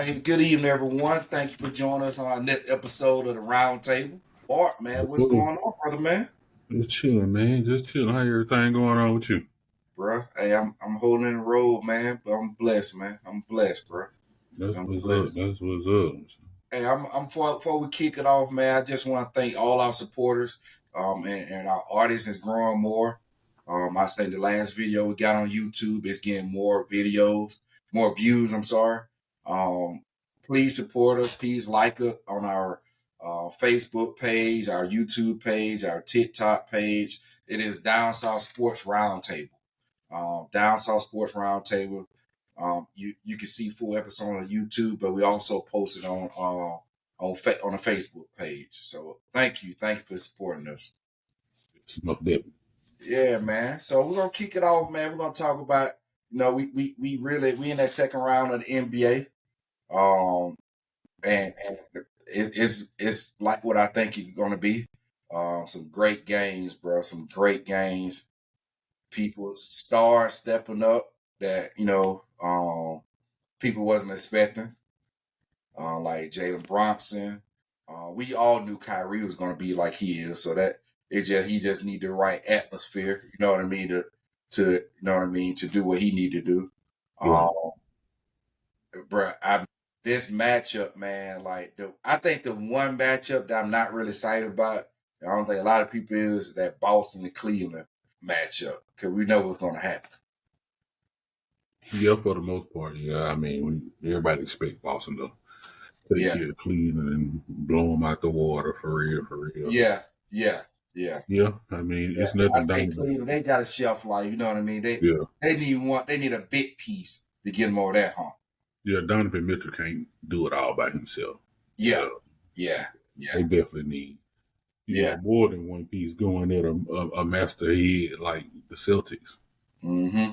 Hey, good evening, everyone. Thank you for joining us on our next episode of the Round Table. Art, man, Yes, what's sir. going on, brother, man? Just chilling, man. Just chilling. How everything going on with you? Bruh, hey, I'm holding in the road, man, but I'm blessed, man. I'm blessed, bruh. That's I'm what's up. blessed. That's what's up. Hey, I'm before we kick it off, man. I just want to thank all our supporters, and our audience is growing more. I think the last video we got on YouTube is getting more videos, more views. I'm sorry. Um, please support us. Please like us on our Facebook page, our YouTube page, our TikTok page. It is Down South Sports Roundtable. Down South Sports Roundtable. You can see full episode on YouTube, but we also post it on a Facebook page. So thank you for supporting us. Most definitely. Yeah, man. So we're gonna kick it off, man. We're gonna talk about we in that second round of the NBA, and it's like what I think it's gonna be. Some great games, bro. Some great games. People stars stepping up that people wasn't expecting. Like Jalen Bronson. We all knew Kyrie was going to be like he is, so that he just need the right atmosphere. You know what I mean to do what he need to do. Right. Um, bro, this matchup, man. I think the one matchup that I'm not really excited about. I don't think a lot of people is that Boston and Cleveland matchup because we know what's going to happen. Yeah, for the most part. Yeah, I mean, everybody expect Boston to take Yeah, care of Cleveland and blow them out the water for real, for real. yeah, yeah, yeah. Yeah, I mean, Yeah, it's nothing I down think about it. Cleveland they got a shelf life. You know what I mean? Yeah, They need a big piece to get them over that hump. yeah. Donovan Mitchell can't do it all by himself. Yeah, So yeah, they yeah, definitely need, yeah. more than one piece going at a master head like the Celtics. Mm-hmm.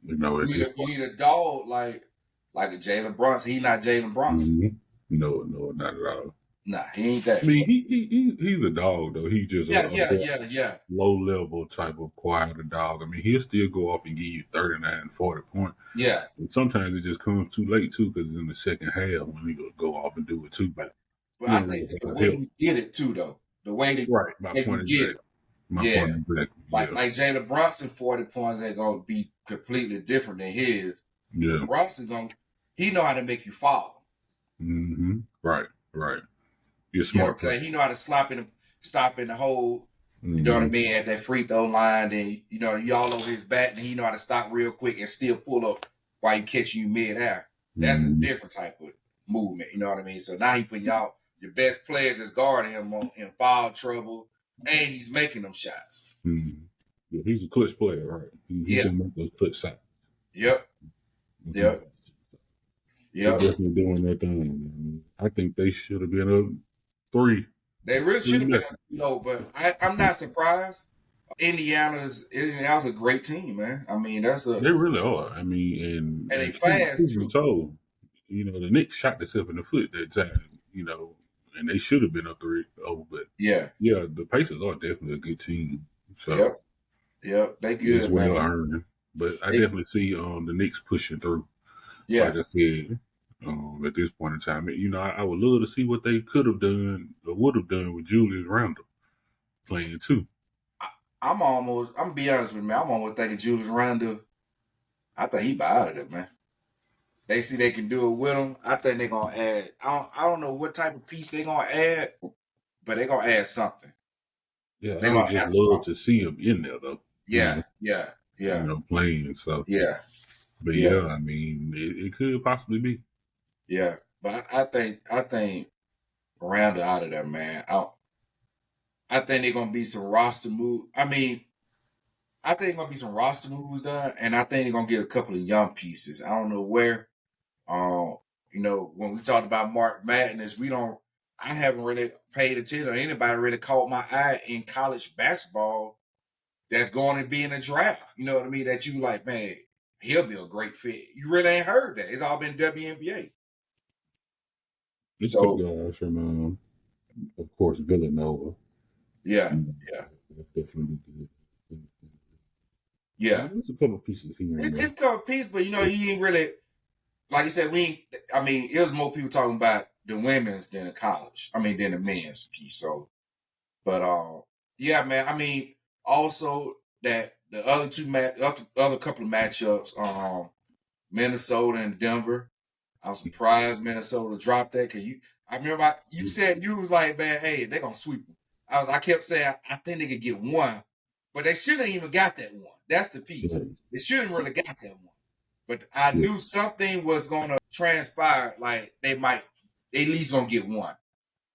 At this You point. need a dog like a Jalen Brunson. He not Jalen Brunson. Mm-hmm. No, no, not at all. Nah, he ain't I that. mean, So, he's a dog though. He's just yeah, a yeah, more yeah, yeah, low level type of quieter dog. I mean, he'll still go off and give you 39, 40 points. yeah. And sometimes it just comes too late too, because in the second half when he go off and do it too. But But he I don't think really it's the have way help. you get it too, though. The way that Right. My they point can get it. exactly. My Yeah. point exactly. Like Yeah. like Jalen Brunson 40 points ain't gonna be completely different than his. Yeah. Brunson he know how to make you fall. Mm-hmm. Right. Right. You're a You know what I'm smart player. saying? He know how to stop in the hole. You know what I Mm-hmm. mean? At that free throw line, and you all over his back, and he know how to stop real quick and still pull up while he catching you mid-air. That's a Mm-hmm. different type of movement. You know what I mean? So now he putting y'all your best players is guarding him in foul trouble, and he's making them shots. Mm-hmm. Yeah, he's a clutch player, right? He Yeah. can make those clutch shots. Yep. Yep. They Yep. definitely doing their thing. I mean, I think they should have been up three, They really should three have been, nothing. but I'm not surprised. Indiana's a great team, man. I mean, They really are. I mean, and they and truth fast be too. told, the Knicks shot themselves in the foot that time. And they should have been up 3-0. But Yeah. yeah, the Pacers are definitely a good team. So Yep. Yep. They it's good, well man. earned. But I They, definitely see the Knicks pushing through. Like yeah. I said, at this point in time, I would love to see what they could have done or would have done with Julius Randle playing too. I'm gonna be honest with me. I'm almost thinking Julius Randle. I think he out of it, man. They see they can do it with him. I think they're gonna add. I don't know what type of piece they're gonna add, but they're gonna add something. Yeah, I They're would gonna just add love something. to see him in there though. Yeah, yeah, yeah, Playing. So, yeah, but yeah, yeah, I mean, it could possibly be. yeah. But I think Randle out of there, man. I think they're gonna be some roster move. I mean, I think gonna be some roster moves done, and I think they're gonna get a couple of young pieces. I don't know where. Um, when we talked about Mark Madness, I haven't really paid attention or anybody really caught my eye in college basketball that's going to be in a draft. You know what I mean? That you like, man, he'll be a great fit. You really ain't heard that. It's all been WNBA. It's a couple So guys from, of course, Villanova. yeah, You know, yeah, that's definitely good. yeah. There's a couple pieces here and It's there. tough piece, but he ain't really. like I said, I mean, it was more people talking about the women's than the college. I mean, than the men's piece. So, but yeah, man. I mean, also that the other other couple of matchups, Minnesota and Denver. I was surprised Minnesota dropped that because I remember you said you was like, man, hey, they're gonna sweep them. I kept saying I think they could get one, but they shouldn't even got that one. That's the piece. Right. They shouldn't really got that one. But I Yeah. knew something was gonna transpire. Like they might, they at least gonna get one.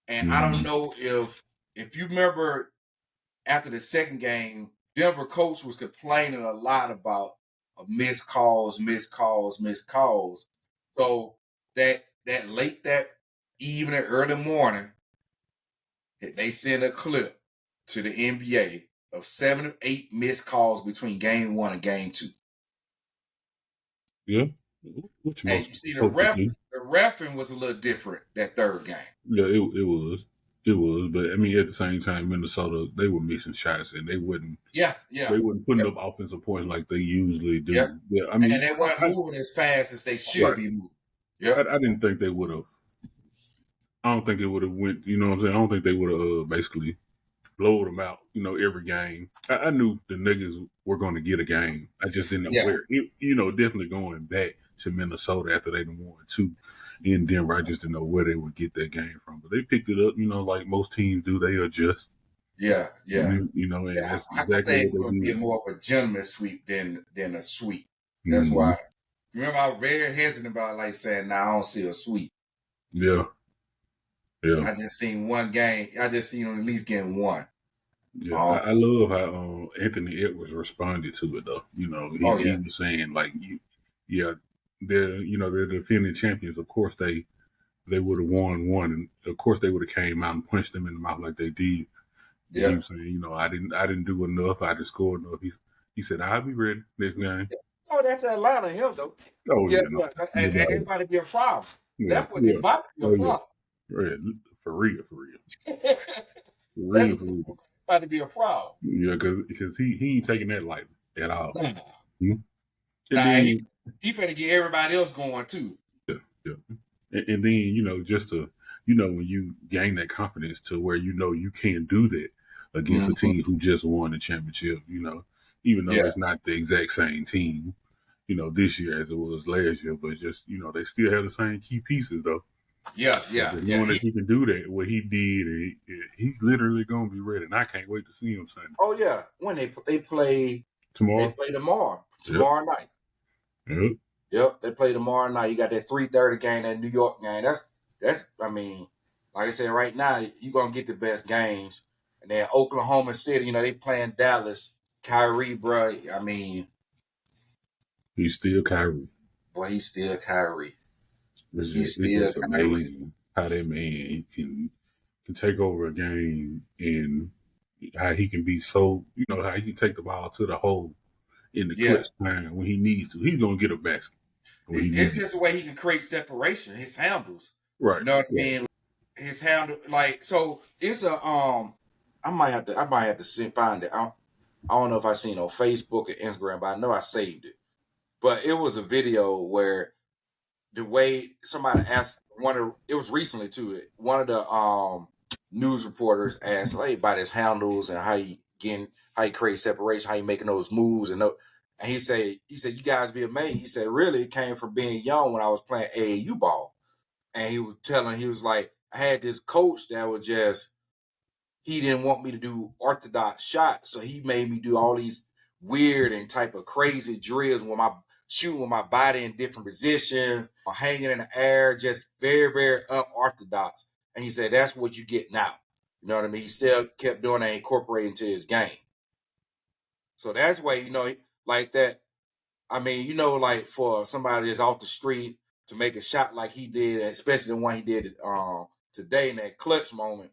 And I don't Mm. know if you remember after the second game, Denver coach was complaining a lot about missed calls, missed calls, missed calls. So that late that evening, early morning, they sent a clip to the NBA of 7 or 8 missed calls between game one and game two. Yeah. Which And most you see coaches do. the refing was a little different that third game. Yeah, it was. It was. But I mean at the same time Minnesota, they were missing shots and Yeah, yeah, they weren't putting yep, up offensive points like they usually yep. do. Yeah, I And mean they weren't moving as fast as they should right. be moving. Yep. I didn't think they would have I don't think it would have went, you know what I'm saying? I don't think they would have basically blowed them out, every game. I knew the niggas were going to get a game. I just didn't know Yeah, where. Definitely going back to Minnesota after they won two in Denver. I just didn't know where they would get that game from. But they picked it up, like most teams do. They adjust, yeah, yeah. and Yeah, that's I exactly think what it they would be did. more of a gentleman's sweep than a sweep. That's Mm-hmm. why. Remember, I was very hesitant about like saying, "Nah, I don't see a sweep." Yeah, yeah. I just seen one game. I just seen them at least getting one. Yeah, Um, I love how Anthony Edwards responded to it though. oh He yeah, was saying like, yeah, they're defending champions. Of course they would have won one, and of course they would have came out and punched them in the mouth like they did. And he yeah. was saying, I didn't do enough. I didn't score enough. He said, I'll be ready next game. Oh, that's Atlanta him though. Oh Yeah, yeah, no, yeah. no And doubt. everybody be a problem. Yeah, That's what they yeah. about to be a Oh yeah, problem. yeah. For real, for real, for That's real, for real. about to be a problem. Yeah, because he ain't taking that lightly at all. Nah, Hmm? And nah, he then he finna get everybody else going too. yeah, yeah. And then just to when you gain that confidence to where you can do that against a Mhm. team who just won the championship. Even though Yeah, it's not the exact same team. This year as it was last year, but just they still have the same key pieces though. yeah, So yeah, just yeah. knowing that you can do that, what he did, he's literally gonna be ready, and I can't wait to see him Sunday Oh yeah. When they tomorrow. play tomorrow. Yep, Tomorrow night. yep. Yep, they play tomorrow night. You got that 3:30 game, that New York game. That's. I mean, like I said, right now you're gonna get the best games. And then Oklahoma City, they playing Dallas. Kyrie, bro. I mean, He's still Kyrie. boy, he's still Kyrie. He's It's still just Kyrie. amazing how that man can take over a game and how he can be so how he can take the ball to the hole in the Yeah, clutch time when he needs to. He's gonna get a basket when he it's needs just the way he can create separation. His handles. Right. You know what I Right. mean? His handle, like so. It's a. I might have to find it. I don't know if I seen it on Facebook or Instagram, but I know I saved it. But it was a video where the way somebody asked it was recently too. One of the news reporters asked like about his handles and how he create separation, how he making those moves and he said you guys be amazed. He said really it came from being young when I was playing AAU ball. And he was like, I had this coach that was just he didn't want me to do orthodox shots, so he made me do all these weird and type of crazy drills with my shooting with my body in different positions, or hanging in the air, just very, very unorthodox. And he said that's what you get now. You know what I mean? He still kept doing that, incorporating into his game. So that's why like that. I mean, like for somebody that's off the street to make a shot like he did, especially the one he did today in that clutch moment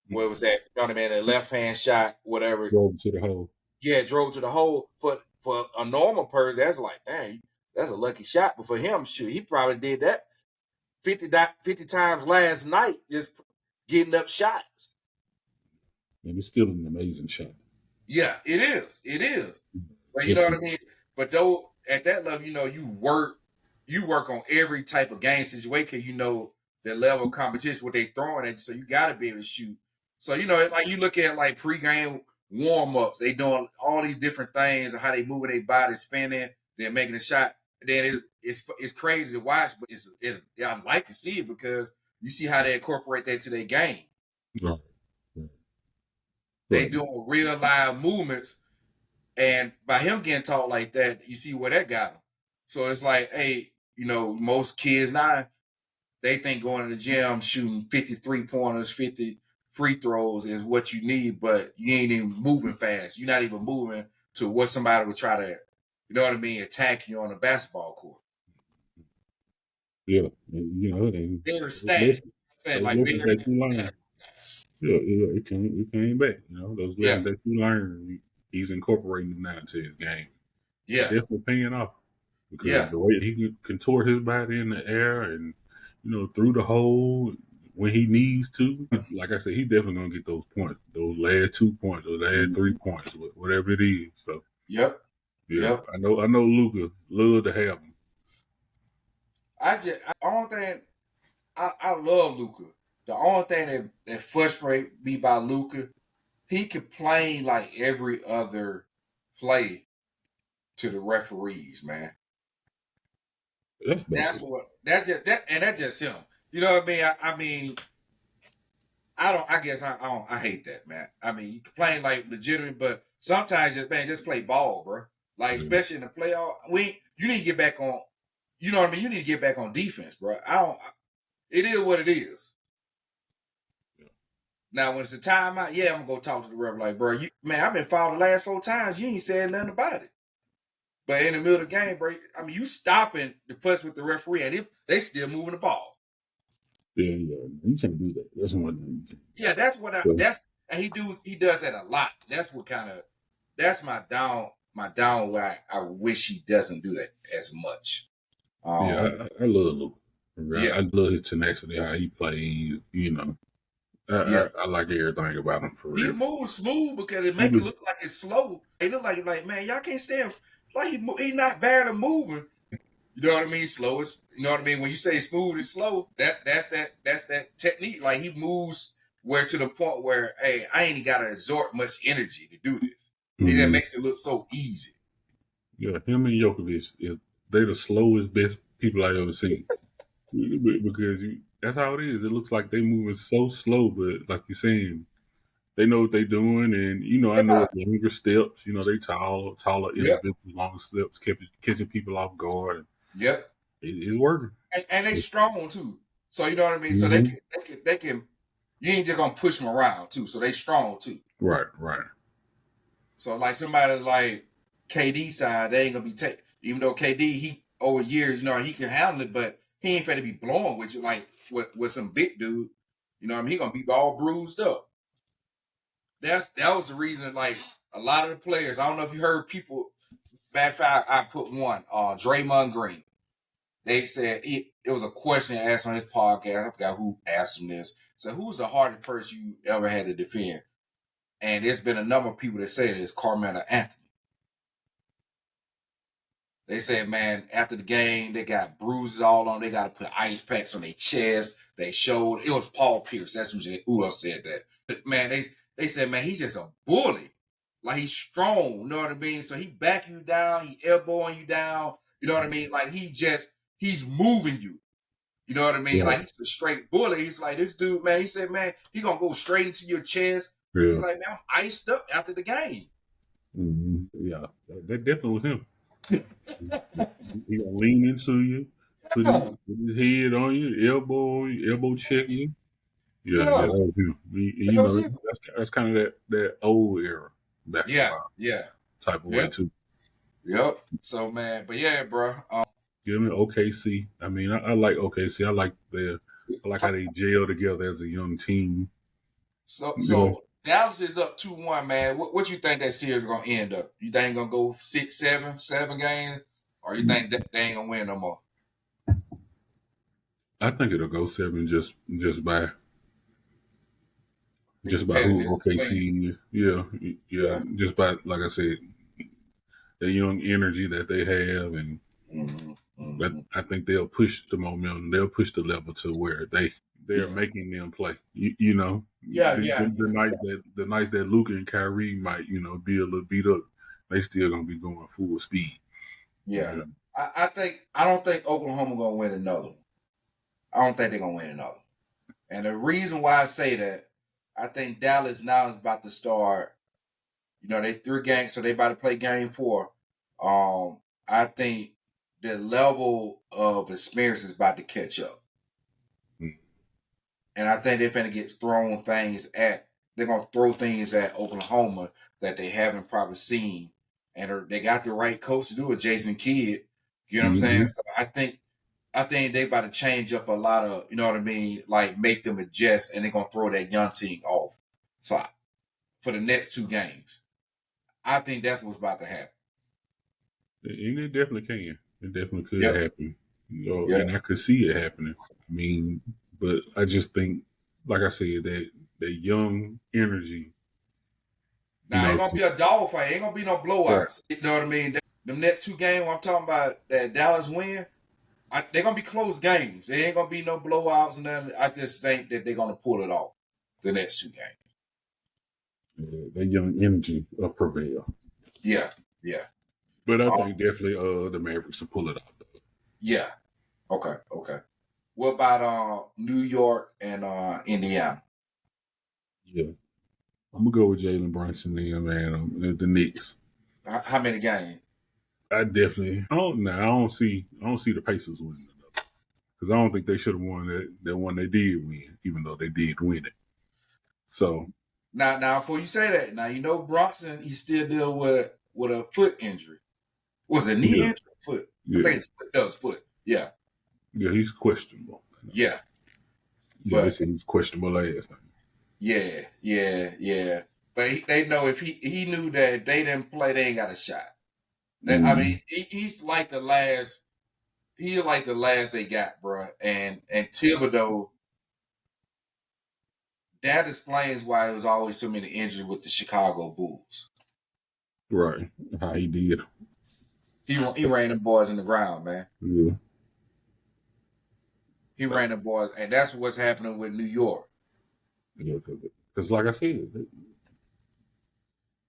where it was that, you know what I mean, a left hand shot, whatever. Drove to the hole. Yeah, drove to the hole. For a normal person, that's like, dang, that's a lucky shot. But for him, shoot, he probably did that 50 times last night, just getting up shots. And it's still an amazing shot. Yeah, it is. It is. But you know Just what I mean? But though at that level, you work, you work on every type of game situation because you know the level of competition, what they throwing at you, so you got to be able to shoot. So like you look at like pregame warm ups, they doing all these different things and how they moving their body, spinning, then making a shot. And then it's crazy to watch, but I like to see it because you see how they incorporate that to their game. Right. Right. They Right. doing real live movements, and by him getting taught like that, you see where that got him. So it's like, hey, most kids now they think going to the gym shooting 50 3-pointers, 50 free throws is what you need, but you ain't even moving fast. You're not even moving to what somebody would try to, attack you on a basketball court. Yeah. And, and They're those stats. lessons, Saying those like lessons very that you learn. Yeah, it came back. Those yeah, lessons that you learn, he's incorporating them now into his game. It's yeah, definitely paying off because yeah, the way he can contort his body in the air and through the hole when he needs to. Like I said, he's definitely gonna get those points, those last 2 points, those last 3 points, whatever it is. So yep, yeah, yep. I know Luka love to have him. Only thing I love Luca. The only thing that frustrates me by Luca, he complained like every other play to the referees, man. That's That's basic. what that's just him. You know what I mean? I mean, I don't. I guess I don't. I hate that, man. I mean, you complain like legitimate, but sometimes just play ball, bro. Like Yeah, especially in the playoff, you need to get back on. You know what I mean? You need to get back on defense, bro. I don't. It is what it is. yeah, Now, when it's a timeout, yeah, I'm gonna go talk to the ref. Like, bro, man, I've been fouled the last 4 times. You ain't said nothing about it. But in the middle of the game, bro, I mean, you stopping the fuss with the referee, and they still moving the ball. yeah. You can't do that. That's one thing. Yeah, that's what So, that's and he does that a lot. That's what that's my down where I wish he doesn't do that as much. yeah, Um, I love Luka. I yeah, love his tenacity, how he plays. yeah. I like everything about him for He real. moves smooth because it He make it do. look like it's slow. It look like man, y'all can't stand like he not barely moving. You know what I mean? Slow is, you know what I mean? When you say smooth is slow, that's that technique. Like he moves where to the point where, hey, I ain't gotta exert much energy to do this. It just Mm-hmm. makes it look so easy. Yeah, him and Jokovic they're the slowest best people I ever seen. Because that's how it is. It looks like they moving so slow, but like you're saying, they know what they're doing, and I know Yeah, it's longer steps. They taller yep, individuals, longer steps, catching people off guard. yep. It's working. And they strong too. So you know what I mean? So Mm-hmm. they can you ain't just gonna push them around too. So they strong too. Right, right. So like somebody like KD side, they ain't gonna be take. Even though KD he over years, he can handle it, but he ain't finna be blowing with you like with some big dude. You know what I mean? He gonna be all bruised up. That was the reason. Like a lot of the players, I don't know if you heard people. Matter of fact, I put one. Draymond Green. They said it was a question asked on his podcast. I forgot who asked him this. So who's the hardest person you ever had to defend? And there's been a number of people that say it's Carmelo Anthony. They said, man, after the game, they got bruises all on. They got to put ice packs on their chest. They showed it was Paul Pierce. That's who else said that. But man, they said, man, he's just a bully. Like he's strong. You know what I mean? So he backing you down. He elbowing you down. You know what I mean? Like he's moving you. You know what I mean? Right. Like he's a straight bully. He's like this dude, man. He said, man, he gonna go straight into your chest. He's Yeah. like, man, I'm iced up after the game. Mm-hmm. Yeah. That definitely was him. He gonna lean into you, Yeah, put his head on you, elbow check you. Yeah, yeah, that was him. that was him. That's kind of that old era Yeah, basketball yeah, type of way yep, too. yep. So man, but yeah, bro. Give me OKC. I mean, I like OKC. I like how they gel together as a young team. So You know, so Dallas is up 2-1, man. What you think that series is gonna end up? You think gonna go 6, 7 games, or you think that they ain't gonna win no more? I think it'll go seven The just by who competitiveness OKC between. is. Yeah, yeah. Yeah. Just by like I said, the young energy that they have and Mm-hmm. But Mm-hmm. I think they'll push the momentum. They'll push the level to where they're Yeah. making them play. You know, Yeah. Yeah. the nights that Luka and Kyrie might be a little beat up, they still gonna be going full speed. Yeah. Yeah. I don't think Oklahoma gonna win another one. I don't think they're gonna win another. And the reason why I say that, I think Dallas now is about to start. They 3 games, so they about to play game 4. I think the level of experience is about to catch up. Mm. And I think they're finna get thrown things at. They're gonna throw things at Oklahoma that they haven't probably seen, and they got the right coach to do it, Jason Kidd. You know what I'm saying? Mm-hmm. So I think they about to change up a lot of, you know what I mean, like make them adjust, and they're gonna throw that young team off. So for the next 2 games, I think that's what's about to happen. And it definitely can. It definitely could Yep. happen. Yep. And I could see it happening. I mean, but I just think, like I said, that young energy, Now ain't gonna to, be a dogfight. Ain't gonna be no right. blowouts. You know what I mean? Them next 2 games I'm talking about that Dallas win, they're gonna be close games. They ain't gonna be no blowouts and nothing. I just think that they're gonna pull it off the next 2 games. That young energy will prevail. Yeah, yeah, But I um, think definitely the Mavericks will pull it off. Though. yeah. Okay, okay. What about New York and Indiana? Yeah, I'm gonna go with Jalen Brunson then, man. The Knicks. How many games? I definitely. I don't. Nah, I don't see the Pacers winning though, because I don't think they should have won that one they did win, even though they did win it. So Now, before you say that, now Bronson, he's still dealing with a foot injury. Was it knee yeah, injury? Foot. I yeah, think it's foot. No, it's foot. Yeah, yeah. He's questionable. yeah. Yeah, they But said he was questionable last time. yeah, yeah, yeah. But they know if he knew that if they didn't play, they ain't got a shot. I mean, Mm-hmm. he's like the last. He like the last they got, bro. And Thibodeau, that explains why it was always so many injuries with the Chicago Bulls. Right, how he did. He ran them boys in the ground, man. Yeah, He ran them boys, and that's what's happening with New York. yeah. Because like I said,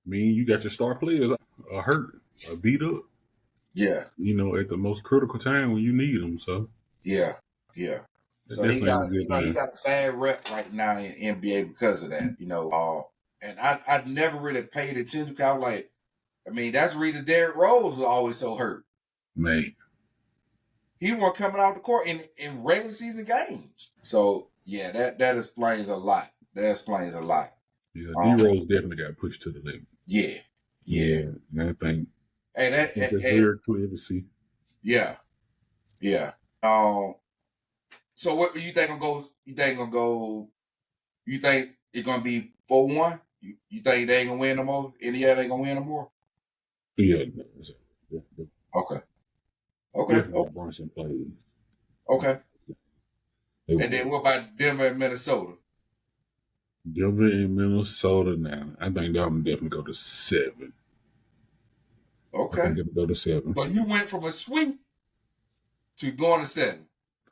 you got your star players hurt, beat up. Yeah, At the most critical time when you need them. So yeah, yeah. it So he definitely got ain't a good he thing. got a bad rep right now in NBA because of that. And I never really paid attention because I was like, I mean, that's the reason Derrick Rose was always so hurt. Man, He wasn't coming out the court in regular season games. So yeah, that explains a lot. That explains a lot. yeah, D Um, Rose definitely got pushed to the limit. yeah, yeah. Yeah, and And I think that's very clear to see. yeah, yeah. Um, so what you think gonna go? You think gonna go? You think it's gonna be 4-1? You think they ain't gonna win no more? Indiana ain't gonna win no more? Yeah, no, Okay, okay, definitely Brunson plays. okay. They And then will. what about Denver and Minnesota? Denver and Minnesota now. I think that would definitely go to 7. I Okay. think it'll go to 7. So you went from a sweep to going to 7.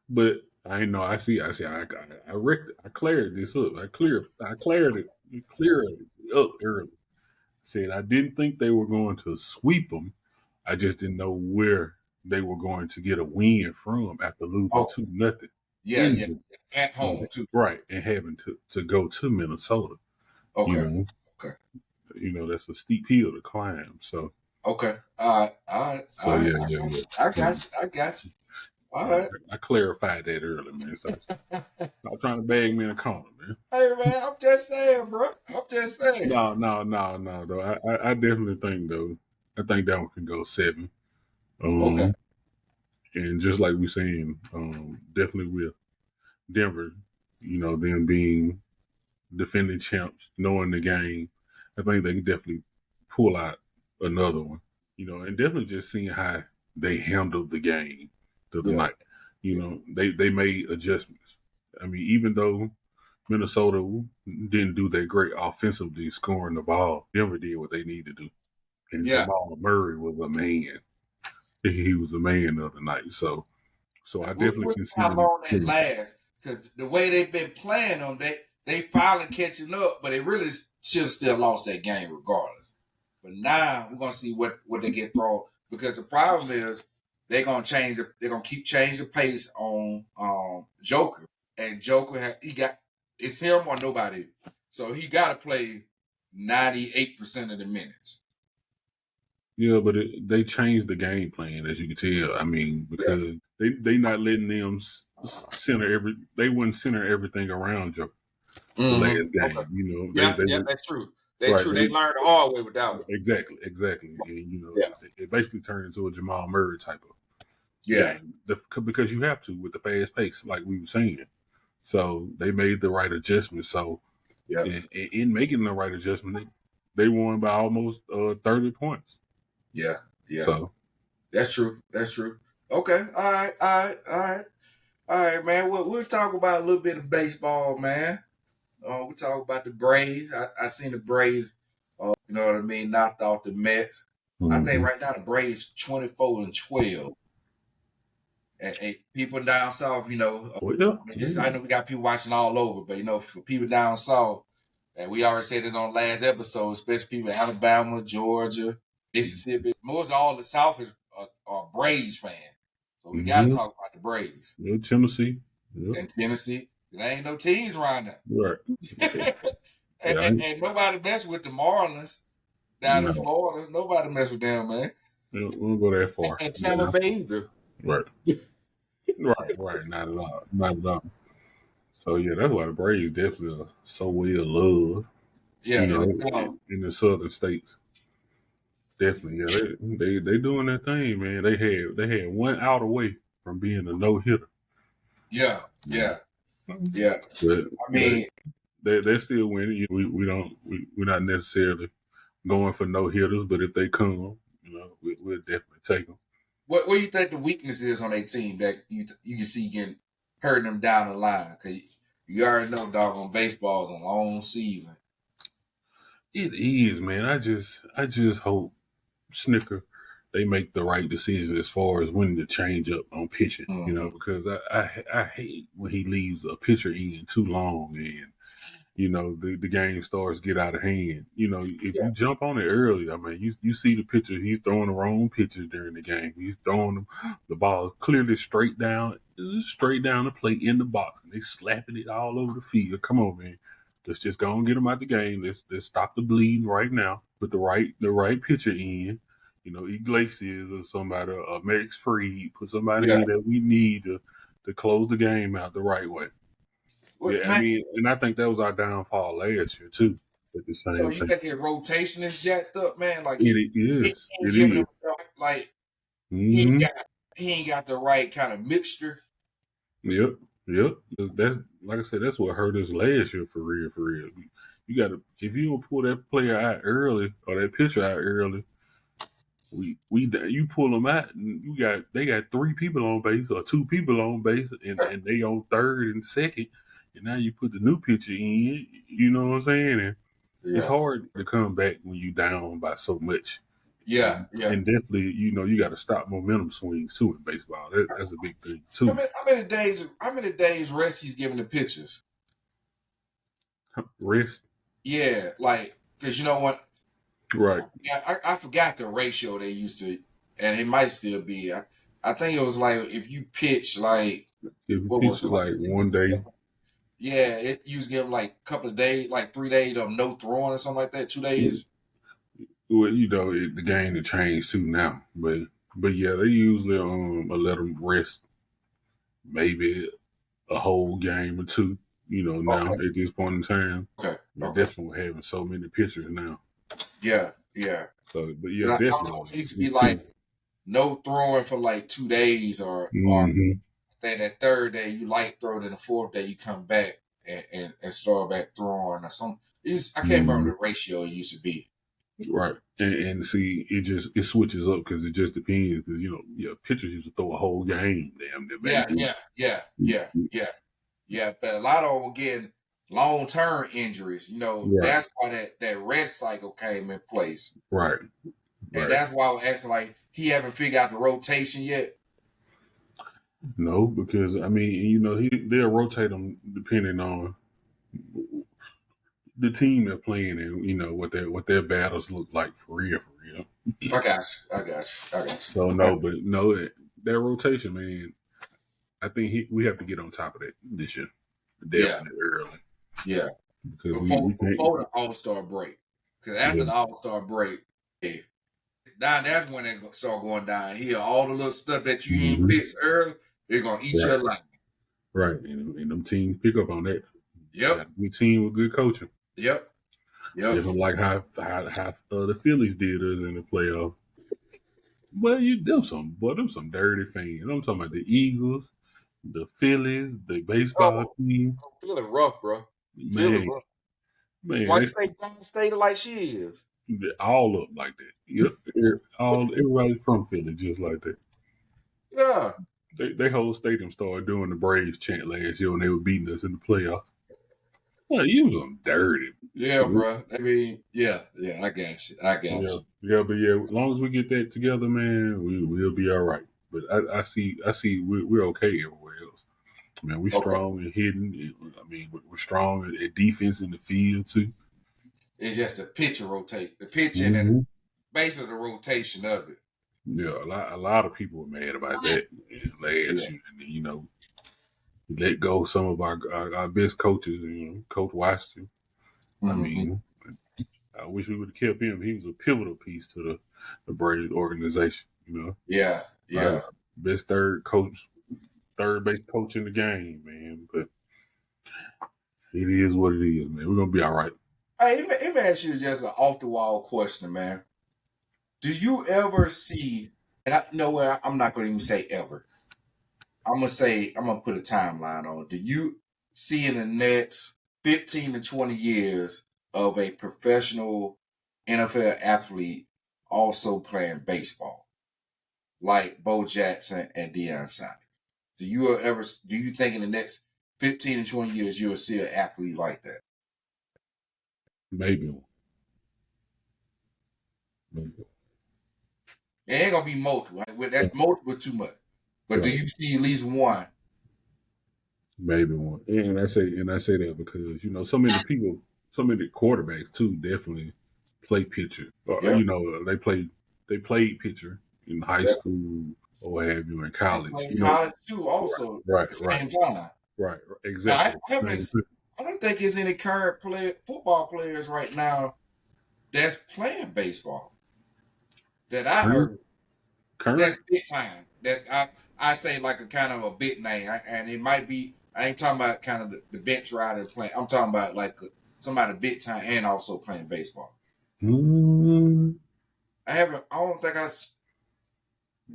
But I know I cleared this up. I cleared it up early. Said I didn't think they were going to sweep them. I just didn't know where they were going to get a win from after losing Oh, 2-0 yeah, in yeah. At home too. right, and having to go to Minnesota. You Okay. know, Okay. that's a steep hill to climb. So Okay. All right. All right. All so right. yeah, yeah, yeah. I Yeah. got you. I got you. All Yeah, right. I clarified that earlier, man. So I'm trying to bag me in a corner, man. Hey man, I'm just saying, bro. I'm just saying. No, no, no, no. Though I definitely think though. I think that one can go 7. Okay. And just like we saying, definitely with Denver, them being defending champs, knowing the game, I think they can definitely pull out another one. And definitely just seeing how they handled the game the other Yeah. night. They made adjustments. I mean, even though Minnesota didn't do that great offensively scoring the ball, Denver did what they needed to do. And Yeah. Jamal Murray was a man. he was a man the other night. So I definitely We'll can see see how them. long that lasts because the way they've been playing them, they finally catching up, but they really should have still lost that game regardless. But now we're gonna see what they get thrown because the problem is they're gonna keep changing the pace on Joker, and Joker it's him or nobody, so he got to play 98% of the minutes. Yeah, but they changed the game plan, as you can tell. I mean, Yeah. because they not letting them center they wouldn't center everything around Joker the Mm-hmm. last game. Okay. You know, Yeah, they yeah, were that's true. That's right. true. They learned the hard way with that one. Exactly, and you know, Yeah. it basically turned into a Jamal Murray type of Yeah. game because you have to with the fast pace, like we were saying. So they made the right adjustment. So Yeah. in making the right adjustment, they won by almost 30 points. Yeah. Yeah. So That's true. That's true. Okay. All right. All right. All right. All right, man. We'll talk about a little bit of baseball, man. We'll talk about the Braves. I seen the Braves, you know what I mean, knocked off the Mets. I think hmm right now the Braves 24-12. And people down south, well, yeah, I mean, I yeah. know we got people watching all over, but for people down south, and we already said this on the last episode, especially people in Alabama, Georgia, Mississippi. Most all the South are Braves fans. So we got to hmm talk about the Braves Yeah, Tennessee. Yep. and Tennessee. There ain't no teams around Right. there. and, Yeah. and, and nobody mess with the Marlins down in No, Florida. Nobody mess with them, man. we don't go that far. And You Tampa know? Bay either. Right. Right. Not at all. Not at all. So yeah, that's why the Braves definitely are so well loved. Yeah, You and know, the in the southern states. Definitely, yeah, they doing their thing, man. They had one out away from being a no hitter, yeah, you yeah, know. yeah. But I mean, they're still winning. We're not necessarily going for no hitters, but if they come, we'll definitely take them. what do you think the weakness is on their team that you can see getting hurting them down the line? Because you already know, doggone baseball is a long season. It is, man. I just hope Snicker they make the right decision as far as when to change up on pitching. Mm-hmm. Because I hate when he leaves a pitcher in too long and the game starts to get out of hand. If Yeah, you jump on it early, I mean, you see the pitcher, he's throwing the wrong pitches during the game. He's throwing the ball clearly straight down the plate in the box, and they slapping it all over the field. Come on, man. Let's just go and get him out the game. Let's stop the bleeding right now. Put the right pitcher in. Iglesias or somebody, Max Fried, put yeah. somebody in that we need to close the game out the right way. What Yeah, I man? mean, and I think that was our downfall last year too. At the So same you thing, think his rotation is jacked up, man? Like he is. ain't It giving is. him like he ain't Mm-hmm. got he ain't got the right kind of mixture. Yep. Yep. That's like I said. That's what hurt us last year for real. For real. You got to if you don't pull that player out early or that pitcher out early, you pull them out and they got three people on base or two people on base and they on third and second, and now you put the new pitcher in. You know what I'm saying? And it's Yeah, hard to come back when you down by so much. yeah, yeah. And definitely, you got to stop momentum swings too in baseball. That's a big thing How too. many, how many days? How many days rest he's giving the pitchers? Rest, Yeah, like because you know what? right? Yeah, I forgot the ratio they used to, and it might still be. I think it was like if you pitch like If you what was pitch it like like six one or day, seven? Yeah, it used to give them like a couple of days, like 3 days of no throwing or something like that. 2 days. well, the game to change too now. But yeah, they usually let them rest maybe a whole game or two. Now Okay, at this point in time, okay, we okay. definitely having so many pitchers now. Yeah, yeah. So, but yeah, 'Cause I definitely thought it used to be big like key. no throwing for like 2 days, or hmm then that third day you light throw, then the fourth day you come back and start back throwing or something. I can't remember hmm the ratio it used to be. Right, and see, it switches up because it just depends. Because yeah, pitchers used to throw a whole game, damn near Yeah, maybe. yeah, yeah, yeah, yeah, yeah. But a lot of them were getting long term injuries. Right, That's why that rest cycle came in place. right, And right. that's why I was asking, like, he haven't figured out the rotation yet. No, because I mean, they'll rotate them depending on the team they're playing and what their battles look like for real, for real. I got you. I got you. I got So you. no, but no, that rotation, man. I think we have to get on top of that this year, Yeah, definitely early, yeah. because we can't. Before the All-Star break. Because after Yeah. the All-Star break, yeah, now that's when they start going down here. All the little stuff that you ain't Hmm. fixed early, they're gonna eat Right, your life. right, and them teams pick up on that. Yep, Got a good team with good coaching. yep, yep. Just like how the Phillies did us in the playoff. Well, them some dirty fans. I'm talking about the Eagles, the Phillies, the baseball Oh, team. feeling rough, bro. Feeling Man, rough. man, Why you say State like she is? they all up like that. Yep, everybody from Philly just like that. Yeah, They whole stadium started doing the Braves chant last year when they were beating us in the playoffs. Well, you was them dirty. yeah, bro. I mean, yeah, yeah. I got you. I got Yeah, you. yeah, but yeah, as long as we get that together, man, we'll be all right. But I see we're okay everywhere else. Man, we Okay. strong and hidden. I mean, we're strong at defense in the field too. It's just the pitcher rotate, the pitching, and Hmm. basically the rotation of it. Yeah, a lot of people were mad about that Yeah. last year. And we let go some of our best coaches. Coach Washington. I Mm-hmm. mean, I wish we would have kept him. He was a pivotal piece to the Braves organization. Yeah. Our Yeah. best third base coach in the game, man. But it is what it is, man. We're gonna be all right. Hey, let me ask you just an off the wall question, man. Do you ever see? And I know where I'm not going to even say ever. I'm gonna put a timeline on it. Do you see in the next 15 to 20 years of a professional NFL athlete also playing baseball, like Bo Jackson and Deion Sanders? Do you think in the next 15 to 20 years you'll see an athlete like that? Maybe one. Maybe. It ain't gonna be multiple. Right? With that multiple too much. But do Right. you see at least one? Maybe one. And I say that because so many quarterbacks too definitely play pitcher. Or, Yep. they played pitcher in high Yep. school or what have you in And college. playing college too, Right, also right, at the right, same time. right. Now, Exactly. I haven't. Same thing. I don't think there's any current football players right now that's playing baseball that I Current, heard. That's current. big time. That I say like a kind of a big name, and it might be. I ain't talking about kind of the bench rider playing. I'm talking about like somebody big time and also playing baseball. Mm, I haven't. I don't think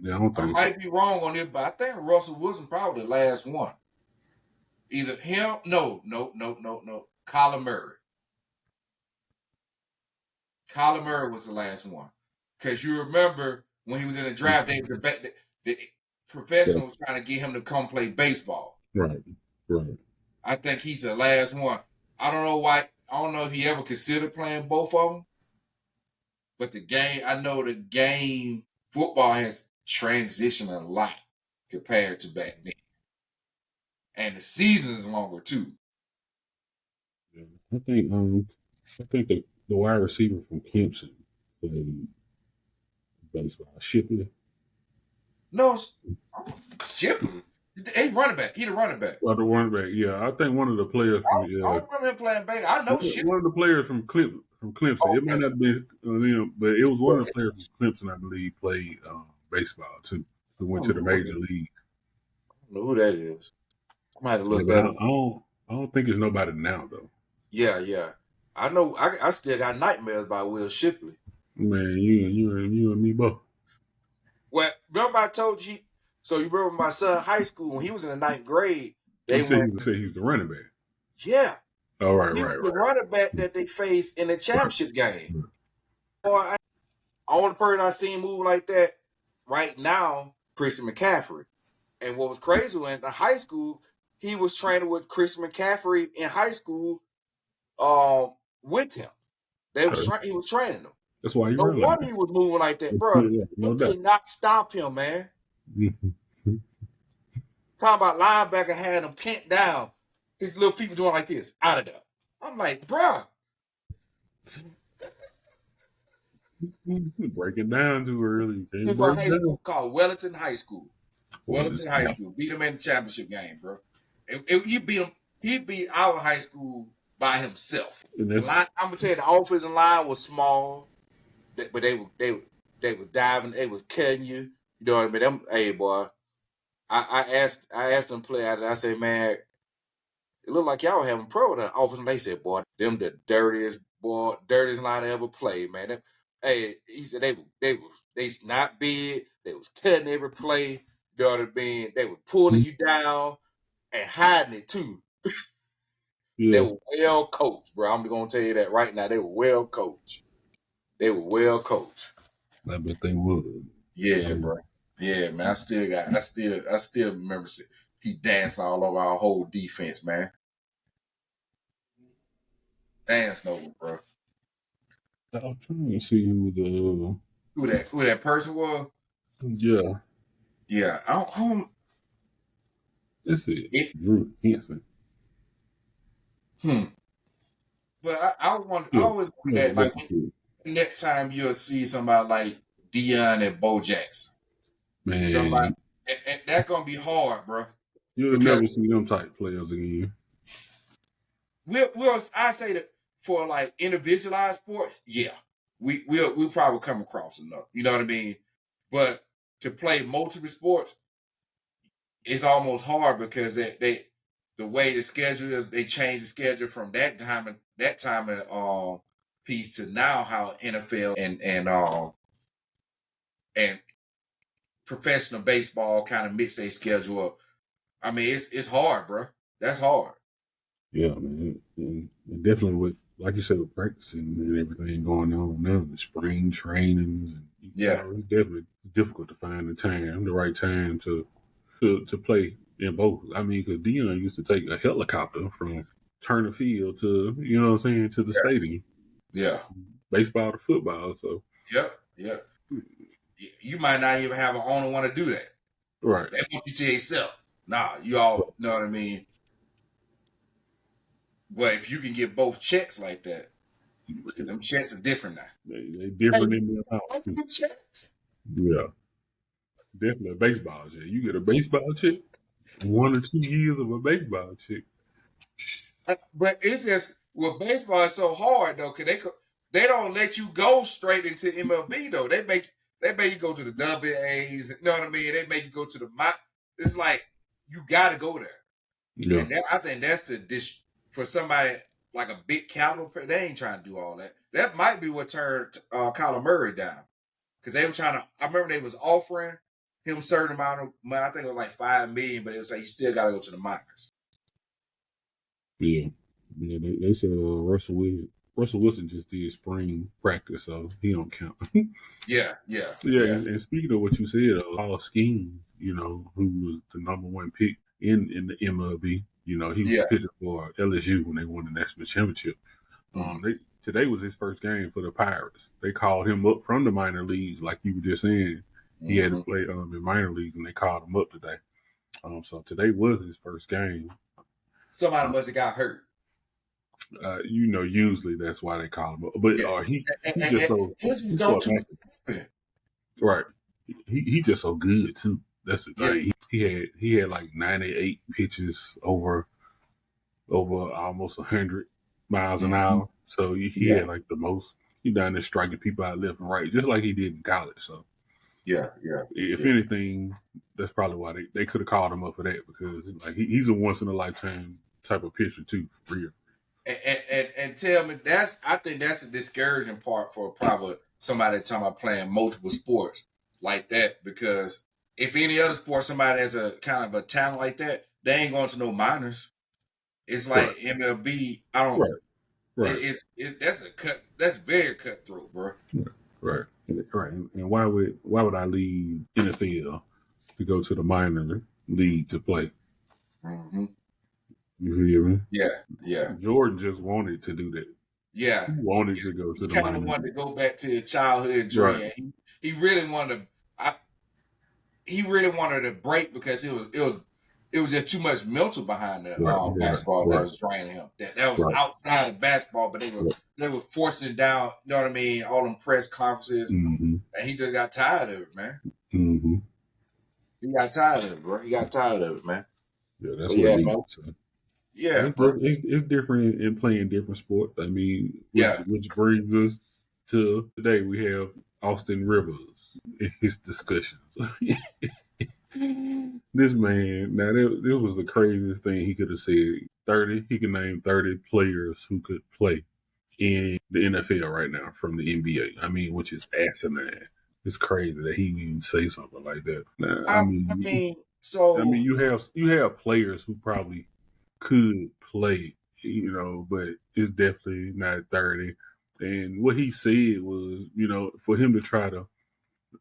yeah, I don't I think so. might be wrong on it, but I think Russell Wilson probably the last one. Either him, no. Kyler Murray. Kyler Murray was the last one. Because you remember when he was in the draft, the Yeah, professionals trying to get him to come play baseball. right, right. I think he's the last one. I don't know why. I don't know if he ever considered playing both of them. But I know the game, football has transitioned a lot compared to back then. And the season is longer too. Yeah. I think the wide receiver from Clemson played baseball. Shipley. No, Shipley. He running back. He the running back. Well, the running back, yeah. I think one of the players from I don't remember him playing baseball. I know Shipley. one of the players from Clemson. It might Okay. not be but it was one of the players from Clemson, I believe, played baseball too. Who I went to don't the know who major that, league. I don't know who that is. I might have to Yeah, look but I that don't, up. I don't, I don't think it's nobody now though. Yeah, yeah. I know. I still got nightmares about Will Shipley. Man, you and me both. Well, remember I told you. So you remember my son high school when he was in the ninth grade? They You say went. he's the running back. Yeah, Oh, right, he was right, the right, running back that they faced in the right. championship game. Right. Boy, only person I seen move like that right now, Christian McCaffrey. And what was crazy when in high school, he was training with Christian McCaffrey in high school, with him. He was training them. That's why he No run like wonder that. he was moving like that, bro. Yeah, They no doubt. could not stop him, man. Talking about linebacker had him pinned down. His little feet were doing like this, out of there. I'm like, bro. Breaking down too early. Can't For break high down. school called Wellington High School. Well, Wellington High School beat him in the championship game, bro. He beat him. He beat our high school by himself. and The that's line, I'm gonna tell you, the offensive line was small, but they were diving, they was cutting you. You know what I mean? Them, hey boy, I asked them to play out. I said, man, it looked like y'all having pro with the offense. They said, boy, them the dirtiest line I ever played, man. Hey, he said they was not big. They was cutting every play. You know what I mean? They were pulling you down and hiding it too. They yeah. were well coached, bro. I'm gonna tell you that right now. They were well coached. They were well coached. I bet they would. Yeah, bro. Yeah, man. I still remember he danced all over our whole defense, man. Danced over, bro. I'm trying to see who the Who that person was? yeah. Yeah, I don't That's it. it, Drew Henson. hmm. But I Yeah, always he wonder had a that, like, record for it. next time you'll see somebody like Dion and Bo Jackson, somebody, Man, and that gonna be hard, bro. you'll Because never see them type players again. I say that for like individualized sports, yeah, we'll probably come across enough. You know what I mean? But to play multiple sports, it's almost hard because they the way the schedule is, they change the schedule from that time and piece to now how NFL and professional baseball kind of mix their schedule up. I mean, it's hard, bro. That's hard. Yeah, man. And definitely with, like you said, with practicing and everything going on now, the spring trainings, and Yeah, it's definitely difficult to find the right time to play in both. I mean, because Dion used to take a helicopter from Turner Field to, what I'm saying, to the yeah, stadium, yeah, baseball to football. So, yep, yep. You might not even have an owner want to do that. right. They want you to yourself. Nah, you all know what I mean. But if you can get both checks like that, because them checks are different now. They Hey, different in their house. both of them checks. Yeah, definitely a baseball check. You get a baseball check, 1 or 2 years of a baseball check. But it's just with baseball, it's so hard though, because they don't let you go straight into MLB though. They make you go to the WAs. You know what I mean? They make you go to the It's like you got to go there, Yeah, and I think that's the dish for somebody like a big caliber. They ain't trying to do all that. That might be what turned Kyler Murray down because they were trying to. I remember they was offering him a certain amount of money. I think it was like $5 million, but it was like he still got to go to the minors. yeah, yeah. They said Russell Wilson just did spring practice, so he don't count. Yeah, yeah, Yeah, yeah, and speaking of what you said, Paul Skeens, who was the number one pick in the MLB, he was yeah. pitching for LSU when they won the national championship. Mm-hmm. Today was his first game for the Pirates. They called him up from the minor leagues, like you were just saying. He had to Mm-hmm. play in minor leagues, and they called him up today. So today was his first game. Somebody Uh, must have got hurt. usually that's why they call him up. But Yeah. he just so Injuries he's don't so too active. happen. Right. He just so good too. That's the Yeah. thing. He had like 98 pitches over almost 100 miles an Mm-hmm. hour. So he Yeah. had like the most. He down there striking people out left and right, just like he did in college. So Yeah. Yeah. if Yeah. anything, that's probably why they could have called him up for that, because like he's a once in a lifetime type of pitcher too, for real. And tell me, I think that's a discouraging part for probably somebody talking about playing multiple sports like that, because if any other sport somebody has a kind of a talent like that, they ain't going to no minors. It's Right, like MLB. I don't. right, right, That's a cut. That's very cutthroat, bro. right, right. And why would I leave NFL to go to the minor league to play? Mm-hmm. You feel me? Yeah. Yeah. Jordan just wanted to do that. Yeah. He wanted to go He to the kind of minor wanted to league. go back to his childhood Right. dream. He really wanted to. He really wanted a break because it was just too much mental behind the Right. basketball that Right. was draining him. That was Right. outside of basketball, but Right. they were forcing down. You know what I mean? All them press conferences, Mm-hmm. and he just got tired of it, man. Mm-hmm. He got tired of it, bro. He got tired of it, man. Yeah, that's But what yeah, it man. is. So, Yeah, bro. it's different in playing different sports. I mean, Yeah. which brings us to today. We have Austin Rivers in his discussions. This man, now this was the craziest thing he could have said. 30, he can name 30 players who could play in the NFL right now from the NBA. I mean, which is asinine. It's crazy that he even say something like that. Now, I mean, so you have players who probably could play, but it's definitely not 30. And what he said was, for him to try to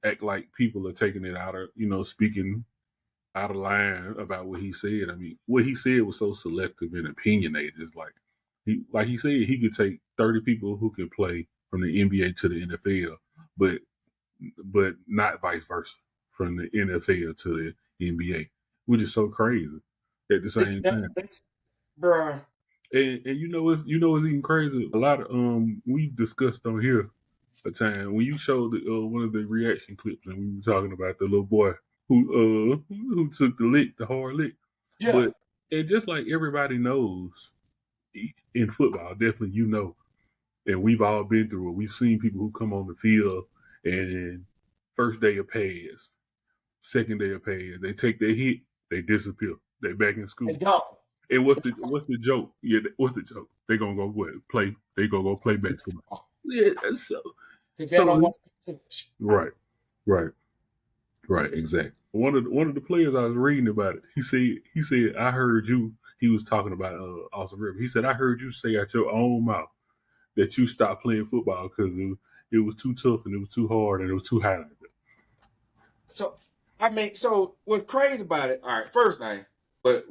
act like people are taking it out of, speaking out of line about what he said. I mean, what he said was so selective and opinionated. It's like he said, he could take 30 people who can play from the NBA to the NFL, but not vice versa from the NFL to the NBA, which is so crazy at the same time. bro. And what's even crazy? A lot of we've discussed on here a time when you showed one of the reaction clips, and we were talking about the little boy who took the hard lick. Yeah. But and just like everybody knows in football, definitely and we've all been through it. We've seen people who come on the field and first day of pads, second day of pads, they take their hit, they disappear, they back in school. And don't. And what's the joke? Yeah, what's the joke? They gonna go what? Play? They gonna go play basketball? Yeah, so Because they don't so want right, right, right, exactly. One of the players I was reading about it, he said I heard you. He was talking about Austin Rivers. He said I heard you say out your own mouth that you stopped playing football because it was too tough and it was too hard and it was too high. So I mean, so what's crazy about it? All right, first thing, what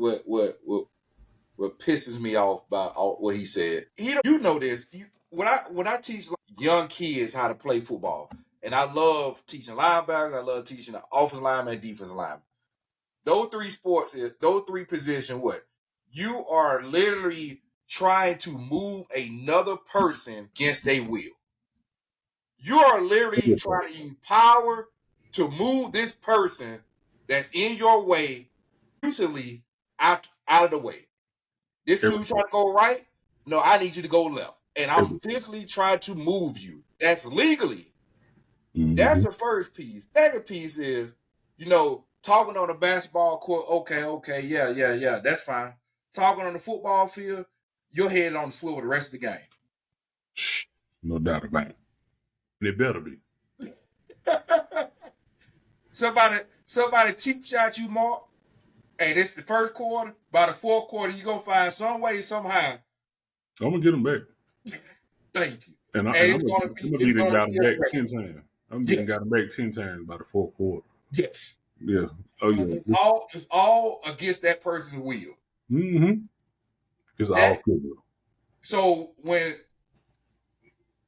pisses me off about what he said. You know this. When I teach young kids how to play football, and I love teaching linebackers, I love teaching the offensive lineman and defensive lineman. Those three positions. What you are literally trying to move another person against their will. You are literally trying to use power to move this person that's in your way, usually out of the way. This Every dude trying to go right. No, I need you to go left. And I'm every. physically trying to move you. That's legally. That's Mm-hmm. the first piece. Second piece is, talking on the basketball court. Okay, yeah. That's fine. Talking on the football field, your head on the swivel the rest of the game. No doubt about it. And it better be. somebody cheap shot you, Mark. Hey, this the first quarter. By the fourth quarter, you gonna find some way, somehow. I'm gonna get them back, Thank you. and And I'm gonna it's be the gonna got be them a back record. 10 times. I'm getting Yes. got them back 10 times by the fourth quarter. Yes. Yeah. Oh And yeah. it's all against that person's will. Mm-hmm. It's all That football. so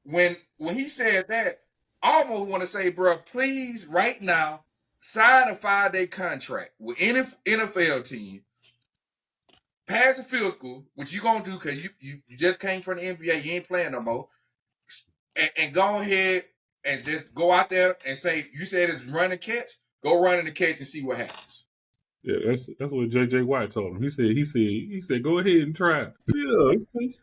when he said that, I almost want to say, bro, please right now sign a 5-day contract with any NFL team. Pass a physical, which you gonna do because you just came from the NBA, you ain't playing no more, and go ahead and just go out there and say you said it's run and catch. Go run in the catch and see what happens. Yeah, that's what JJ White told him. He said go ahead and try it. Yeah. Okay.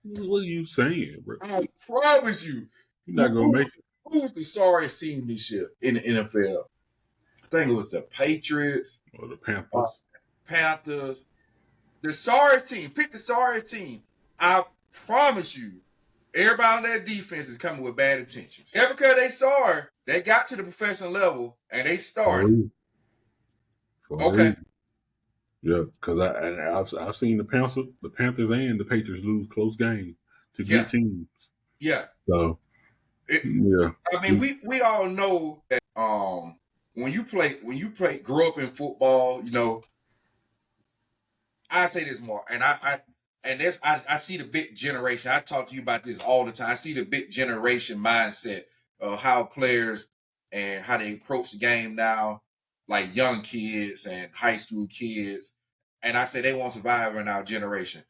What are you saying, bro? I promise you, You're not who gonna make who, it. who was the sorriest team this year in the NFL? I think it was the Patriots, Or the uh, Panthers. Panthers. The sorriest team. Pick the sorriest team. I promise you, everybody on that defense is coming with bad intentions. Ever because they sorry, they got to the professional level and they For started. real. For Okay. real. Yeah, because I've seen the Panthers and the Patriots lose close games to good Yeah. teams. Yeah. So It, yeah, I mean, we all know that when you play grow up in football, I say this more, and and I see the big generation. I talk to you about this all the time. I see the big generation mindset of how players and how they approach the game now, like young kids and high school kids. And I say they won't survive in our generation,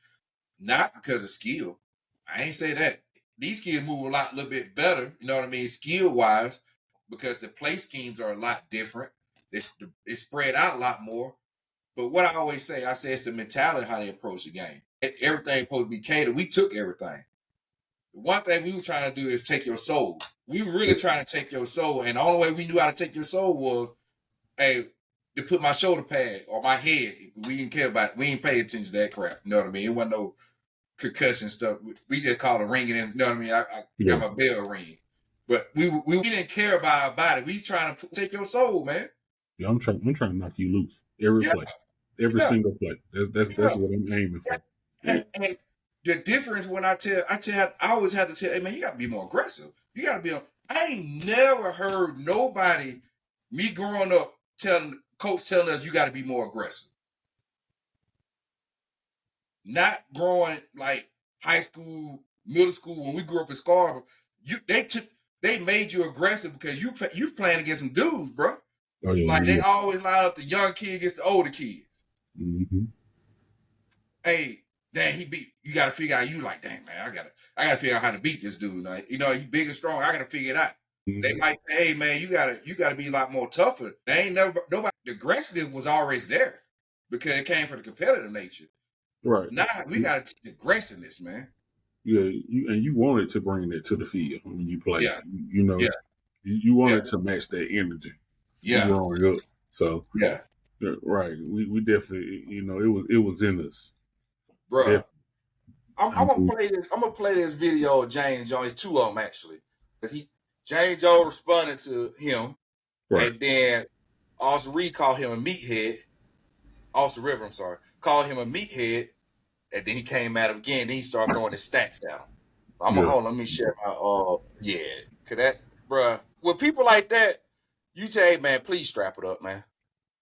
not because of skill. I ain't say that. These kids move a little bit better. You know what I mean, skill wise, because the play schemes are a lot different. It's spread out a lot more. But what I always say, I say it's the mentality how they approach the game. Everything supposed to be catered. We took everything. The one thing we were trying to do is take your soul. We were really trying to take your soul, and the only way we knew how to take your soul was, hey, to put my shoulder pad or my head. We didn't care about it. We didn't pay attention to that crap. You know what I mean? It wasn't no concussion stuff. We just called it ringing in. You know what I mean? I got my bell ring. But we didn't care about our body. We trying to take your soul, man. Yeah, I'm trying to knock you loose every play, every single play. That's what I'm aiming for. And the difference when I always have to tell, hey man, you got to be more aggressive. You got to be. I ain't never heard nobody, me growing up, coach telling us you got to be more aggressive. Not growing like high school, middle school when we grew up in Scarborough. They made you aggressive because you playing against some dudes, bro. Oh, yeah, like they always line up the young kid against the older kid. Mm-hmm. Hey, dang, he beat. You got to figure out. You like, dang man, I gotta figure out how to beat this dude. Now, you know, he big and strong. I gotta figure it out. Mm-hmm. They might say, hey man, you gotta be a lot more tougher. They ain't nobody. The aggressive was always there because it came from the competitive nature. Right. Now we gotta teach aggressiveness, man. Yeah, you wanted to bring that to the field when you play. Yeah. You know, you wanted to match that energy. Yeah. Growing up. So yeah. Right. We definitely, you know, it was in us. Bro. I'm gonna play this video of James Jones. Two of them actually. James Jones responded to him, right. And then Austin Reed called him a meathead. Austin River, I'm sorry, called him a meathead, and then he came at him again. Then he started throwing his stats down. I'm gonna hold on. Let me share my Cause that, bruh, with people like that, you say, hey man, please strap it up, man.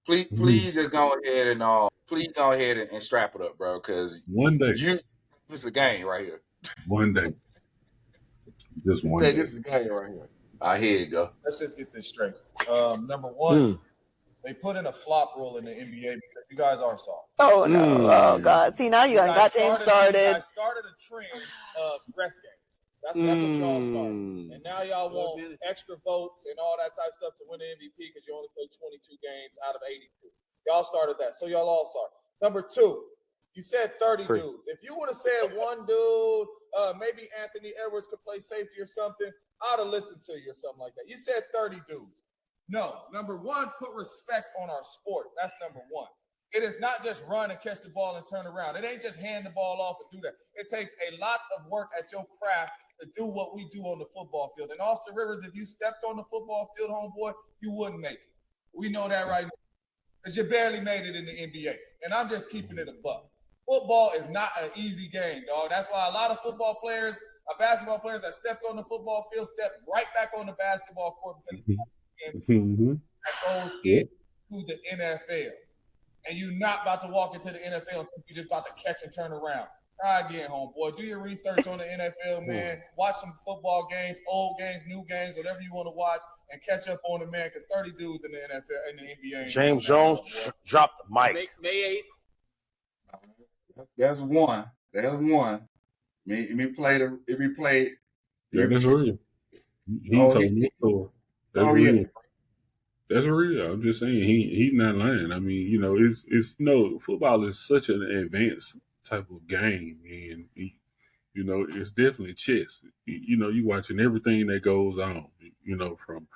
Please just go ahead and strap it up, bro. Cause one day, this is a game right here. One day, just one day. This is a game right here. All right, here you go. Let's just get this straight. Number one, they put in a flop rule in the NBA because you guys are soft. Oh no! Oh God! See, now you got James started. You guys started a trend of rest games. That's what y'all started. And now y'all want extra votes and all that type of stuff to win the MVP because you only play 22 games out of 82. Y'all started that. So y'all all started. Number two, you said 30 dudes. If you would have said one dude, maybe Anthony Edwards could play safety or something, I'd have listened to you or something like that. You said 30 dudes. No. Number one, put respect on our sport. That's number one. It is not just run and catch the ball and turn around. It ain't just hand the ball off and do that. It takes a lot of work at your craft to do what we do on the football field. And Austin Rivers, if you stepped on the football field, homeboy, you wouldn't make it. We know that right now. Because you barely made it in the NBA. And I'm just keeping it a buck. Football is not an easy game, dog. That's why a lot of basketball players that stepped on the football field step right back on the basketball court because that goes into the NFL. And you're not about to walk into the NFL and think you're just about to catch and turn around. Try again, homeboy. Do your research on the NFL, man. Watch some football games, old games, new games, whatever you want to watch, and catch up on it, man, because 30 dudes in the NFL and the NBA. James Jones dropped the mic. May 8th. That's one. If we played. Yeah, that's real. He told me a story. That's real. Yeah. That's real. I'm just saying he's not lying. I mean, you know, it's football is such an advanced type of game, and you know, it's definitely chess. You know, you watching everything that goes on. You know, from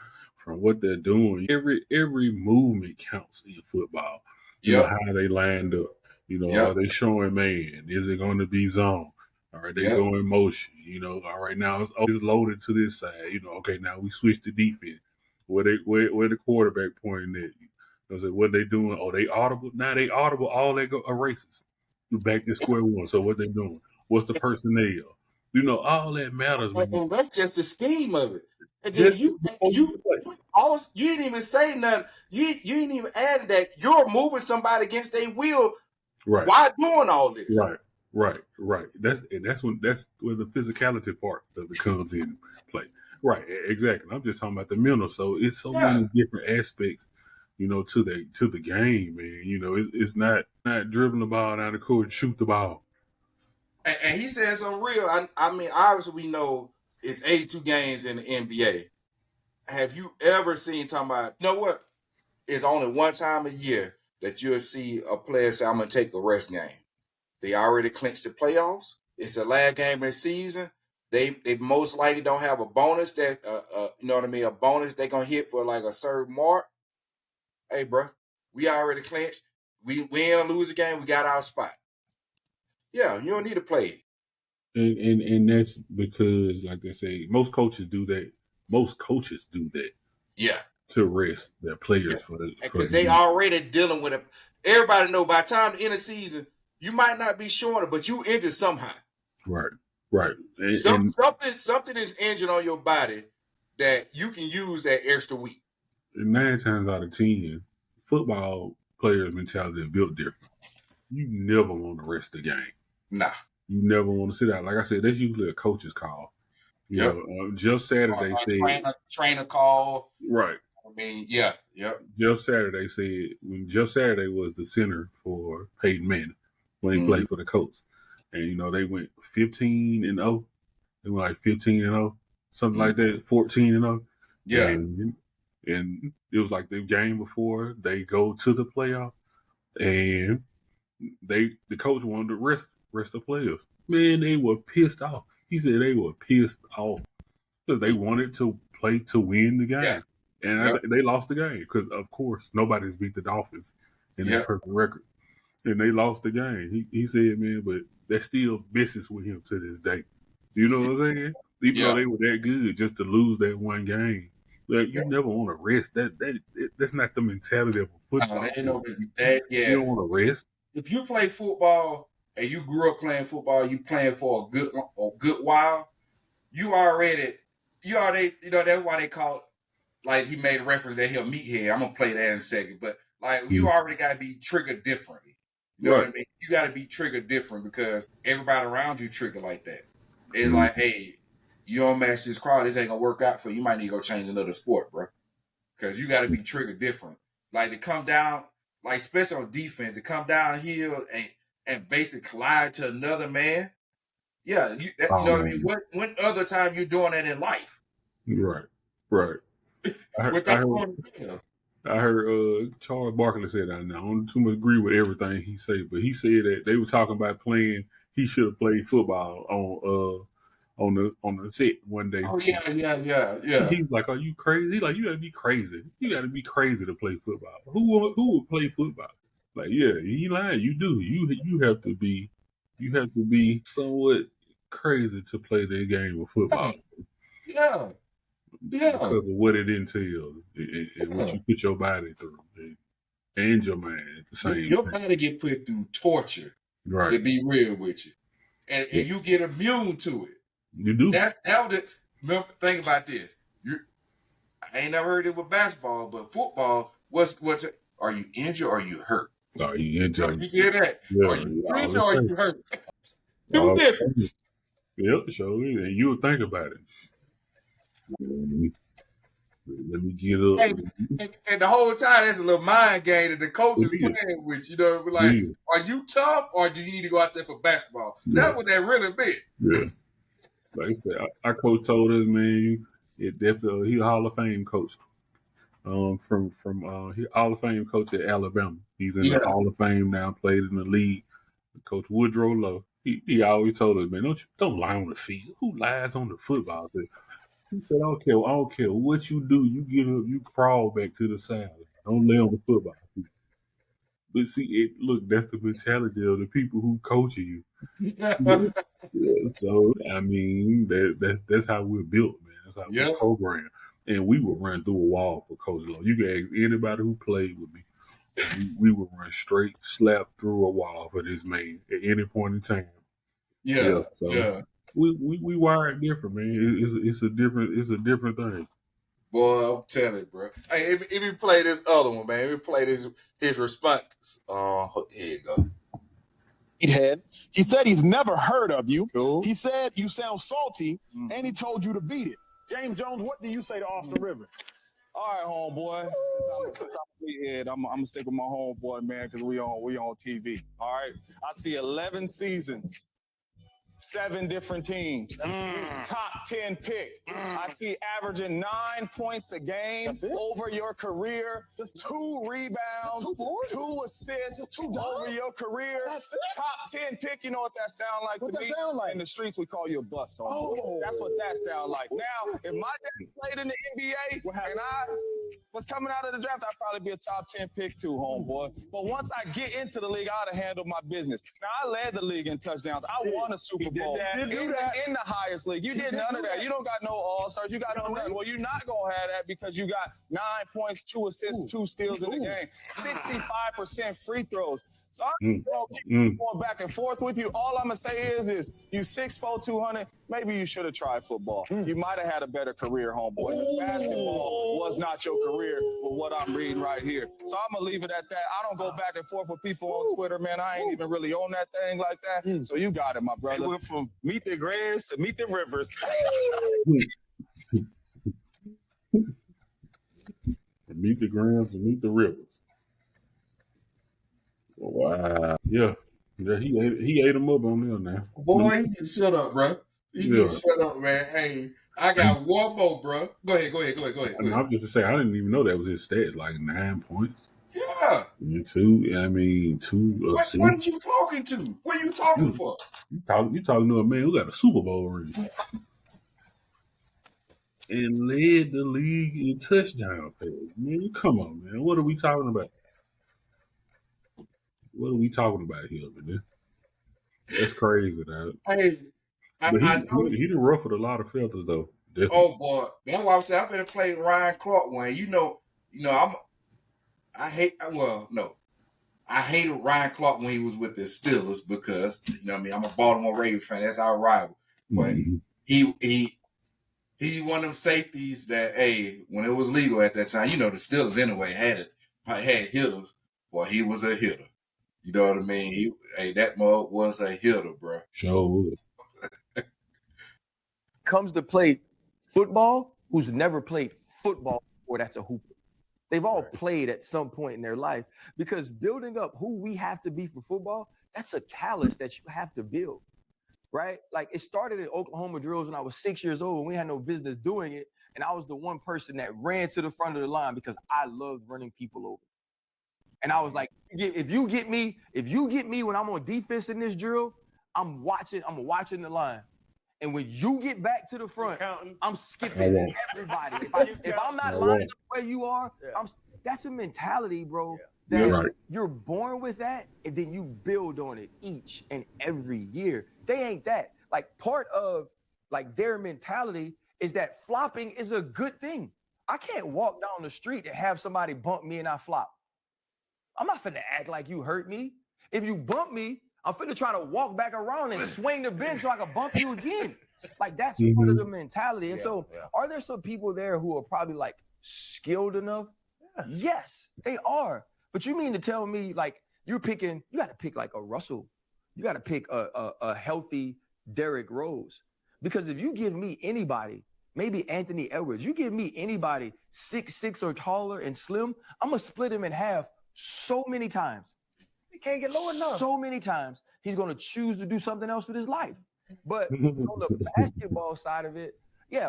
what they're doing. Every movement counts in football. You know how they lined up. You know, are they showing man? Is it going to be zone? Are they going motion? You know, all right, now it's loaded to this side. You know, okay, now we switch to defense. Where the quarterback pointing at you? I said, what they doing? Oh, they audible? Now they audible. All they go erases. You back to square one. So what they doing? What's the personnel? You know, all that matters. Well, that's just the scheme of it. And then you didn't even say nothing. You didn't even add that. You're moving somebody against their will. Right. Why doing all this? Right. Right. That's where the physicality part of it comes in play. Right. Exactly. I'm just talking about the mental. So it's so Yeah. many different aspects, to the game, man. It's not dribbling the ball down the court and shoot the ball. And he said something real. I mean, obviously we know it's 82 games in the NBA. Have you ever seen talking about, you know what? It's only one time a year that you'll see a player say, I'm going to take a rest game. They already clinched the playoffs. It's the last game of the season. They most likely don't have a bonus that, you know what I mean, a bonus they're going to hit for like a certain mark. Hey, bro, we already clinched. We win or lose a game, we got our spot. Yeah, you don't need to play it. And that's because, like I say, most coaches do that. Most coaches do that Yeah. to rest their players Yeah. for the Because they already dealing with it. Everybody know by the time the end of the season, you might not be showing it, but you injured somehow. Right. Something is injured on your body that you can use that extra week. 9 times out of 10, football players' mentality is built different. You never want to rest the game. Nah. You never want to sit out. Like I said, that's usually a coach's call. Yep. Jeff Saturday said trainer call. Right. I mean, yeah. Yep. Jeff Saturday said when Jeff Saturday was the center for Peyton Manning when he played for the Colts, and they went 15-0. They went like 15-0, something like that, 14-0. Yeah. And it was like the game before they go to the playoff, and the coach wanted to rest the players. Man, they were pissed off. He said they were pissed off because they wanted to play to win the game, and they lost the game because, of course, nobody's beat the Dolphins in their perfect record, and they lost the game. He said, man, but that still messes with him to this day. You know what I'm saying? Even though they were that good, just to lose that one game. Like, you never want to rest. That's not the mentality of a football. You don't want to rest. If you play football and you grew up playing football, you playing for a good while, you already, that's why they call it, like he made a reference that he'll meet here. I'm gonna play that in a second, but like you already gotta be triggered differently. You know what I mean? You gotta be triggered different because everybody around you trigger like that. It's like, hey, you don't match this crowd, this ain't gonna work out for you. You might need to go change another sport, bro. Because you gotta be triggered different. Like to come down, like especially on defense, to come downhill and basically collide to another man. Yeah, you know what I mean? When other time you doing that in life? Right. I heard Charles Barkley say that. Now I don't too much agree with everything he said, but he said that they were talking about playing. He should have played football on the set one day. Oh yeah. He's like, "Are you crazy?" He's like, "You gotta be crazy. You gotta be crazy to play football. Who would play football?" Like, yeah, he lying. You do. You have to be somewhat crazy to play that game of football. Yeah. Because of what it entails and what you put your body through and your mind at the same time. Your body get put through torture. Right. To be real with you. And you get immune to it. You do. Remember, think about this. I ain't never heard it with basketball, but football, are you injured or are you hurt? Are you injured? You hear that? Yeah, are you injured or are you hurt? Two difference. Yep, so and you would think about it. Let me get up. And the whole time, that's a little mind game that the coach is playing with. Like, are you tough or do you need to go out there for basketball? Yeah. That's what that really meant. Yeah. Like I said, our coach told us, man, he's a Hall of Fame coach. From Hall of Fame coach at Alabama. He's in the Hall of Fame now, played in the league. Coach Woodrow Lowe. He always told us, man, don't lie on the field. Who lies on the football field? He said, I don't care what you do. You get up, you crawl back to the side. Don't lay on the football field. But see, look, that's the mentality of the people who coach you. So I mean, that's how we're built, man. That's how we're programmed. And we would run through a wall for Coach Lowe. You can ask anybody who played with me. We would run straight, slap through a wall for this man at any point in time. We wired different, man. It's a different thing. Boy, I'm telling you, bro. Hey, if we play this other one, man, his response. Here you go. head. He said he's never heard of you. Cool. He said you sound salty, and he told you to beat it. James Jones, what do you say to Austin Rivers? All right, homeboy. Since I'm a big head, I'm gonna stick with my homeboy, man, because we on TV. All right. I see 11 seasons, 7 different teams, top 10 pick. I see averaging 9 points a game over your career, 2 rebounds, 2 assists over your career. Top 10 pick. You know what that sound like to me? In the streets, we call you a bust, homeboy. That's what that sound like. Now, if my dad played in the NBA and I was coming out of the draft, I'd probably be a top 10 pick too, homeboy. But once I get into the league, I'd have handled my business. Now, I led the league in touchdowns. I won a Super Bowl in the highest league. You did none of that. You don't got no all-stars. You got no nothing. Well, you're not going to have that because you got 9 points, 2 assists, 2 steals in the game, 65% free throws. So I'm going back and forth with you. All I'm going to say is you 6'4", 200, maybe you should have tried football. You might have had a better career, homeboy. Basketball was not your career with what I'm reading right here. So I'm going to leave it at that. I don't go back and forth with people on Twitter, man. I ain't even really on that thing like that. So you got it, my brother. We went from meet the Graves to meet the Rivers. Meet the Grams and meet the Rivers. Wow. Yeah. Yeah, he ate him up on there now. Boy, you can shut up, bro. You can shut up, man. Hey, I got one more, bro. Go ahead. And I'm just to say, I didn't even know that was his stats, like 9 points. Yeah. And 2 assists. What are you talking to? What are you talking for? You talking to a man who got a Super Bowl ring. And led the league in touchdown pass. Man, come on, man. What are we talking about? What are we talking about here, man? That's crazy, dog. Hey, But he done ruffled a lot of feathers, though. Definitely. Oh boy, that's why I'm saying I better play Ryan Clark one. I hated Ryan Clark when he was with the Steelers because I'm a Baltimore Ravens fan. That's our rival. But he one of them safeties that when it was legal at that time, the Steelers anyway had hitters. Boy, he was a hitter. You know what I mean? That mug was a hitter, bro. Sure. Comes to play football, who's never played football before, that's a hooper. They've all played at some point in their life, because building up who we have to be for football, that's a callus that you have to build, right? Like, it started in Oklahoma drills when I was 6 years old and we had no business doing it. And I was the one person that ran to the front of the line because I loved running people over. And I was like, if you get me when I'm on defense in this drill, I'm watching the line. And when you get back to the front, I'm skipping everybody. If I'm not lining up where you are, that's a mentality, bro. You're born with that, and then you build on it each and every year. They ain't that. Like, part of their mentality is that flopping is a good thing. I can't walk down the street and have somebody bump me and I flop. I'm not finna act like you hurt me. If you bump me, I'm finna try to walk back around and swing the bench so I can bump you again. Like, that's part of the mentality. And are there some people there who are probably skilled enough? Yes, they are. But you mean to tell me you got to pick a Russell. You got to pick a healthy Derrick Rose. Because if you give me anybody, maybe Anthony Edwards, you give me anybody 6'6" or taller and slim, I'm going to split him in half so many times. He can't get low enough. So many times he's going to choose to do something else with his life. But on the basketball side of it,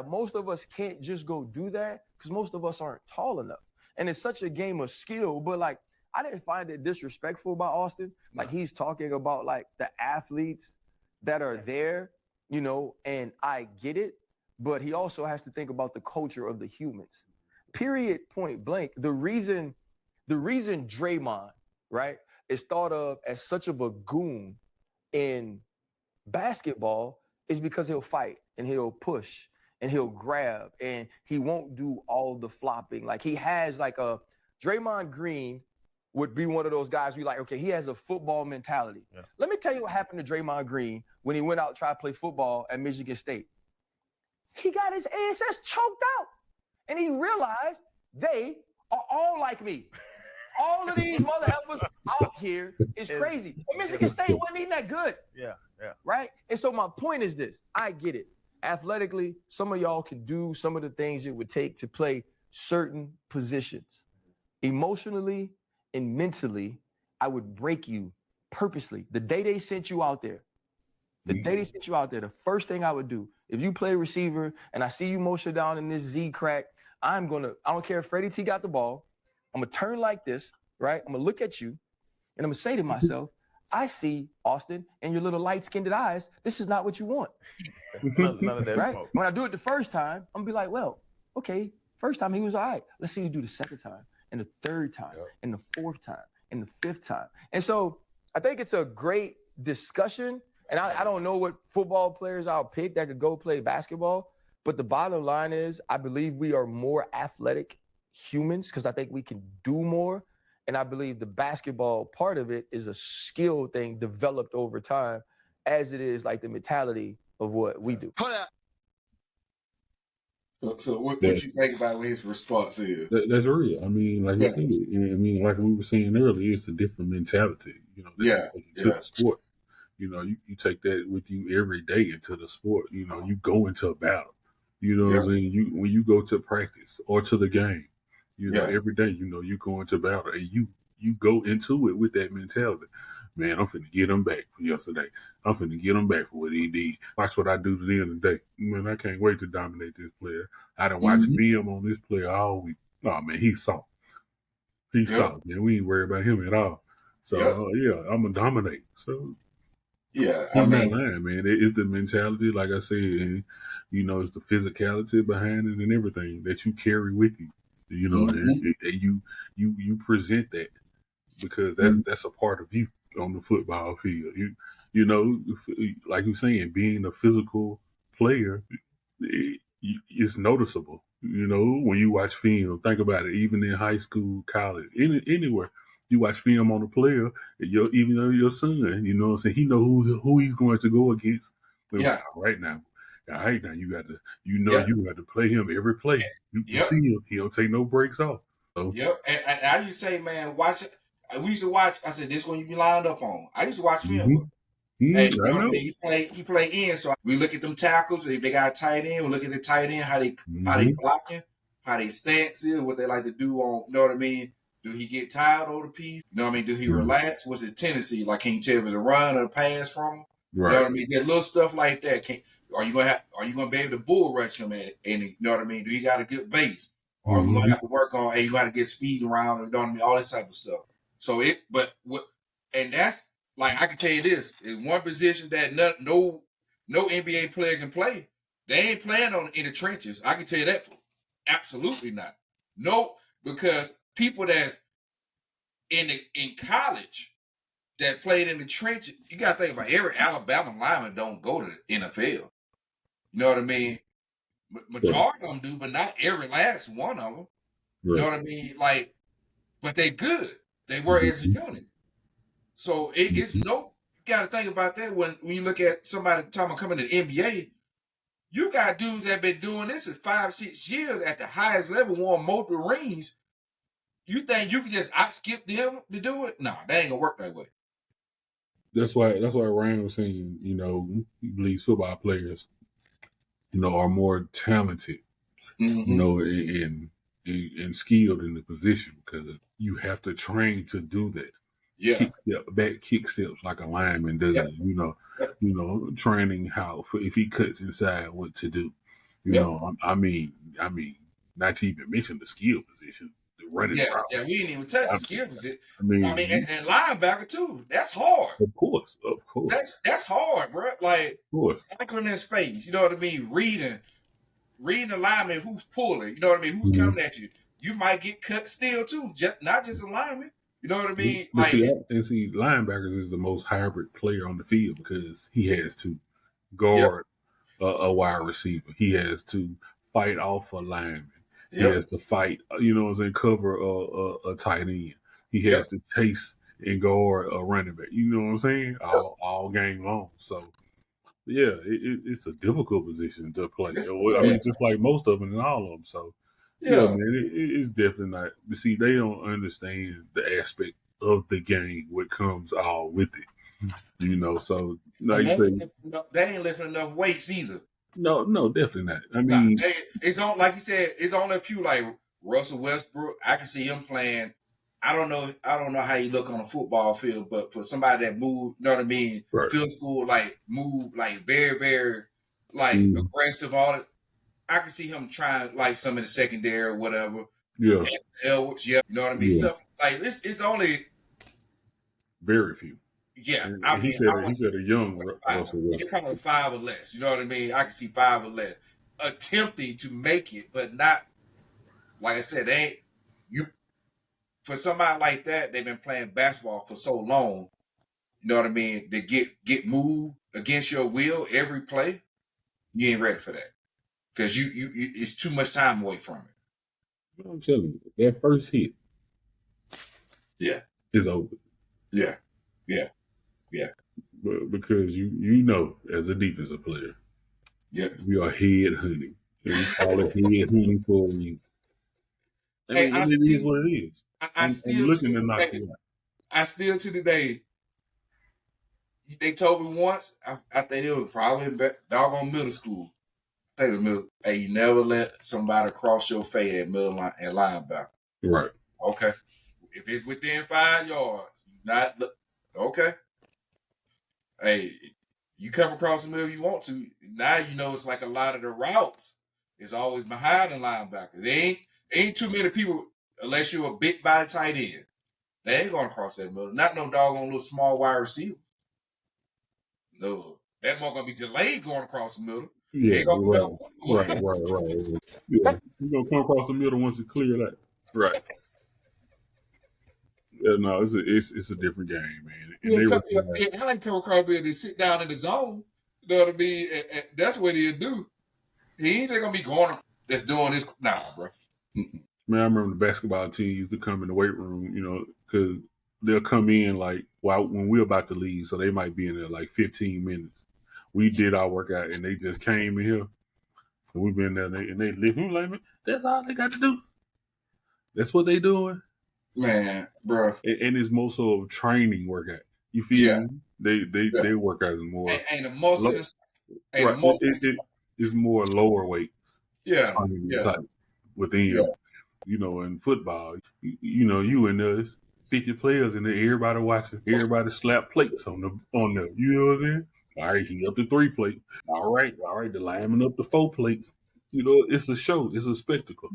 most of us can't just go do that because most of us aren't tall enough. And it's such a game of skill. But I didn't find it disrespectful by Austin. He's talking about the athletes that are there, and I get it. But he also has to think about the culture of the humans. Period, point blank. The reason Draymond, right, is thought of as such of a goon in basketball is because he'll fight and he'll push and he'll grab and he won't do all the flopping. He has a Draymond Green would be one of those guys he has a football mentality. Yeah. Let me tell you what happened to Draymond Green when he went out and tried to play football at Michigan State. He got his ass choked out and he realized they are all like me. All of these mother effers out here is crazy. And Michigan State wasn't even that good. Yeah. Right? And so my point is this. I get it. Athletically, some of y'all can do some of the things it would take to play certain positions. Emotionally and mentally, I would break you purposely. The day they sent you out there, the first thing I would do, if you play receiver and I see you motion down in this Z crack, I don't care if Freddie T got the ball, I'm gonna turn like this, right? I'm gonna look at you and I'm gonna say to myself, I see, Austin, and your little light-skinned eyes, this is not what you want. None of that Right? smoke. When I do it the first time, I'm gonna be like, well, okay, first time he was all right. Let's see you do the second time, and the third time, and the fourth time, and the fifth time. And so I think it's a great discussion. And I don't know what football players I'll pick that could go play basketball, but the bottom line is I believe we are more athletic humans because I think we can do more. And I believe the basketball part of it is a skill thing developed over time, as it is like the mentality of what we do. So what you think about what his response is? That's real. I mean, like you said, I mean, like we were saying earlier, it's a different mentality. You know, that you take into the sport. You know, you take that with you every day into the sport. You know, you go into a battle. You know what I'm saying? When you go to practice or to the game, you know, every day, you know, you go into battle and you go into it with that mentality. Man, I'm finna get them back for yesterday. I'm finna get them back for what he did. Watch what I do to the end of the day. Man, I can't wait to dominate this player. I done watched film on this player all week. Oh, man, he's soft. He's soft, man. We ain't worried about him at all. So, I'm going to dominate. So, I mean, that line, man. It's the mentality, like I said, and, you know, it's the physicality behind it and everything that you carry with you. You know, and you present that because that's a part of you on the football field. You know, like you're saying, being a physical player, it's noticeable. You know, when you watch film, think about it. Even in high school, college, anywhere, you watch film on a player. Even though your son, you know what I'm saying, he know who he's going to go against. Like, right now. All right, now you got to, you got to play him every play. You see him, he don't take no breaks off. So, and I used to say, man, watch it. We used to watch. I said, this one you be lined up on. I used to watch film with. Hey, you know what I mean? He play in, so we look at them tackles. If they got a tight end, we look at the tight end, how they blocking, how they stance is, what they like to do on. You know what I mean? Do he get tired over the piece? You know what I mean? Do he relax? What's his tendency? Like, can you tell if it's a run or a pass from him? Right. You know what I mean? Get little stuff like that. Are you gonna be able to bull rush him at it? And you know what I mean? Do he got a good base? Or are we gonna have to work on? Hey, you got to get speed around. You know what I mean? All this type of stuff. So and that's. Like, I can tell you this, in one position that no NBA player can play, they ain't playing in the trenches. I can tell you that. Absolutely not. No, because people that's in college that played in the trenches, you got to think about every Alabama lineman don't go to the NFL. You know what I mean? Majority of them do, but not every last one of them. You know what I mean? Like, but they good. They work as a unit. So it's you got to think about that when you look at somebody talking about coming to the NBA. You got dudes that been doing this for 5-6 years at the highest level, won multiple rings. You think you can just skip them to do it? No, that ain't gonna work that way. That's why Ryan was saying, you know, he believes football players, you know, are more talented, you know, and skilled in the position because you have to train to do that. Back kick steps like a lineman does. You know, training how if he cuts inside, what to do. You know, I mean, not to even mention the skill position, the running routes. Yeah, we didn't even touch the skill position. I mean, and linebacker too. That's hard. Of course. That's hard, bro. Like, tackling in space. You know what I mean? Reading the lineman who's pulling. You know what I mean? Who's coming at you? You might get cut still too. Not just a lineman. You know what I mean? Like, see, linebackers is the most hybrid player on the field because he has to guard a wide receiver. He has to fight off a lineman. He has to fight, you know what I'm saying, cover a tight end. He has to chase and guard a running back. You know what I'm saying? All game long. So, yeah, it's a difficult position to play. I mean, just like most of them and all of them. So, Yeah, man, it's definitely not. But see, they don't understand the aspect of the game, what comes all with it. So like And you say, they ain't lifting enough weights either. no, definitely not. I mean, It's on, like you said, it's only a few like Russell Westbrook. I can see him playing. I don't know how he look on a football field, but for somebody that move, you know what I mean, right. physical, like move, like very, very, like aggressive, all that. I can see him trying like some in the secondary or whatever. Yeah. Elwood, you know what I mean? Yeah. Stuff like this. It's only very few. Yeah, And I he mean, said a young Russell you're Westbrook. probably 5 or less. You know what I mean? I can see 5 or less attempting to make it, but not like I said. They ain't you for somebody like that. They've been playing basketball for so long. You know what I mean? To get moved against your will every play, you ain't ready for that because you it's too much time away from it. I'm telling you, that first hit, is over. Yeah. But because you know, as a defensive player, we are head hunting. And we call it head hunting for a reason. I mean, it is what it is. I'm looking to knock you out. I still to the day. They told me once. I think it was probably in doggone middle school. I think it was middle. Hey, you never let somebody cross your face at middle line and linebacker. Right. Okay. If it's within 5 yards, not okay. Hey, you come across the middle if you want to. Now you know it's like a lot of the routes is always behind the linebackers. There ain't too many people unless you're a big body tight end. They ain't going to cross that middle. Not no doggone little small wide receiver. No, that more gonna be delayed going across the middle. Yeah, right. Yeah, you're gonna come across the middle once it clear that. Right. Yeah, no, it's a different game, man. And I come across there to sit down in the zone. You know what I mean? And that's what he'll do. He ain't gonna be going that's doing this. Nah, bro. Man, I remember the basketball team used to come in the weight room, because they'll come in like when we're about to leave, so they might be in there like 15 minutes. We did our workout and they just came in here. So we've been there and they lift me like, that's all they got to do. That's what they doing. Man, bro. And it's more so a training workout. You feel me? They work out more. Ain't the muscles. Right. It's more lower weight. Training type within. In football, you in there, it's 50 players in there, everybody watching, everybody slap plates on the, you know what I'm saying? All right, he up to 3 plates. All right, the lineman up to 4 plates. It's a show, it's a spectacle.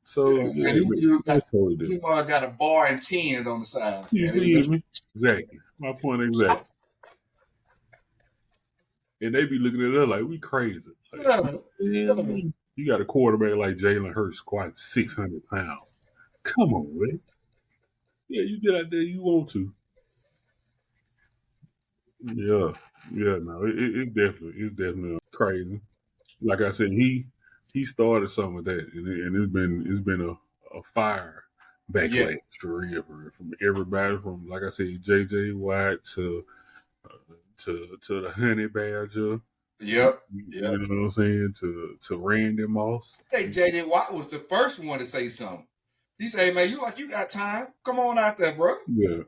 So you totally different. You got a bar and 10s on the side. You feel me? Exactly. My point exactly. And they be looking at us like we crazy. Like, you got a quarterback like Jalen Hurts squatting 600 pounds. Come on, man. Yeah, you get out there, you want to. Yeah, no, it's definitely crazy. Like I said, he started some of that, and it's been a fire backlash career from everybody, from like I said, JJ Watt to the Honey Badger. Yep. You know what I'm saying? To Randy Moss. I think JJ Watt was the first one to say something. He said, "Man, you got time? Come on out there, bro." Yeah.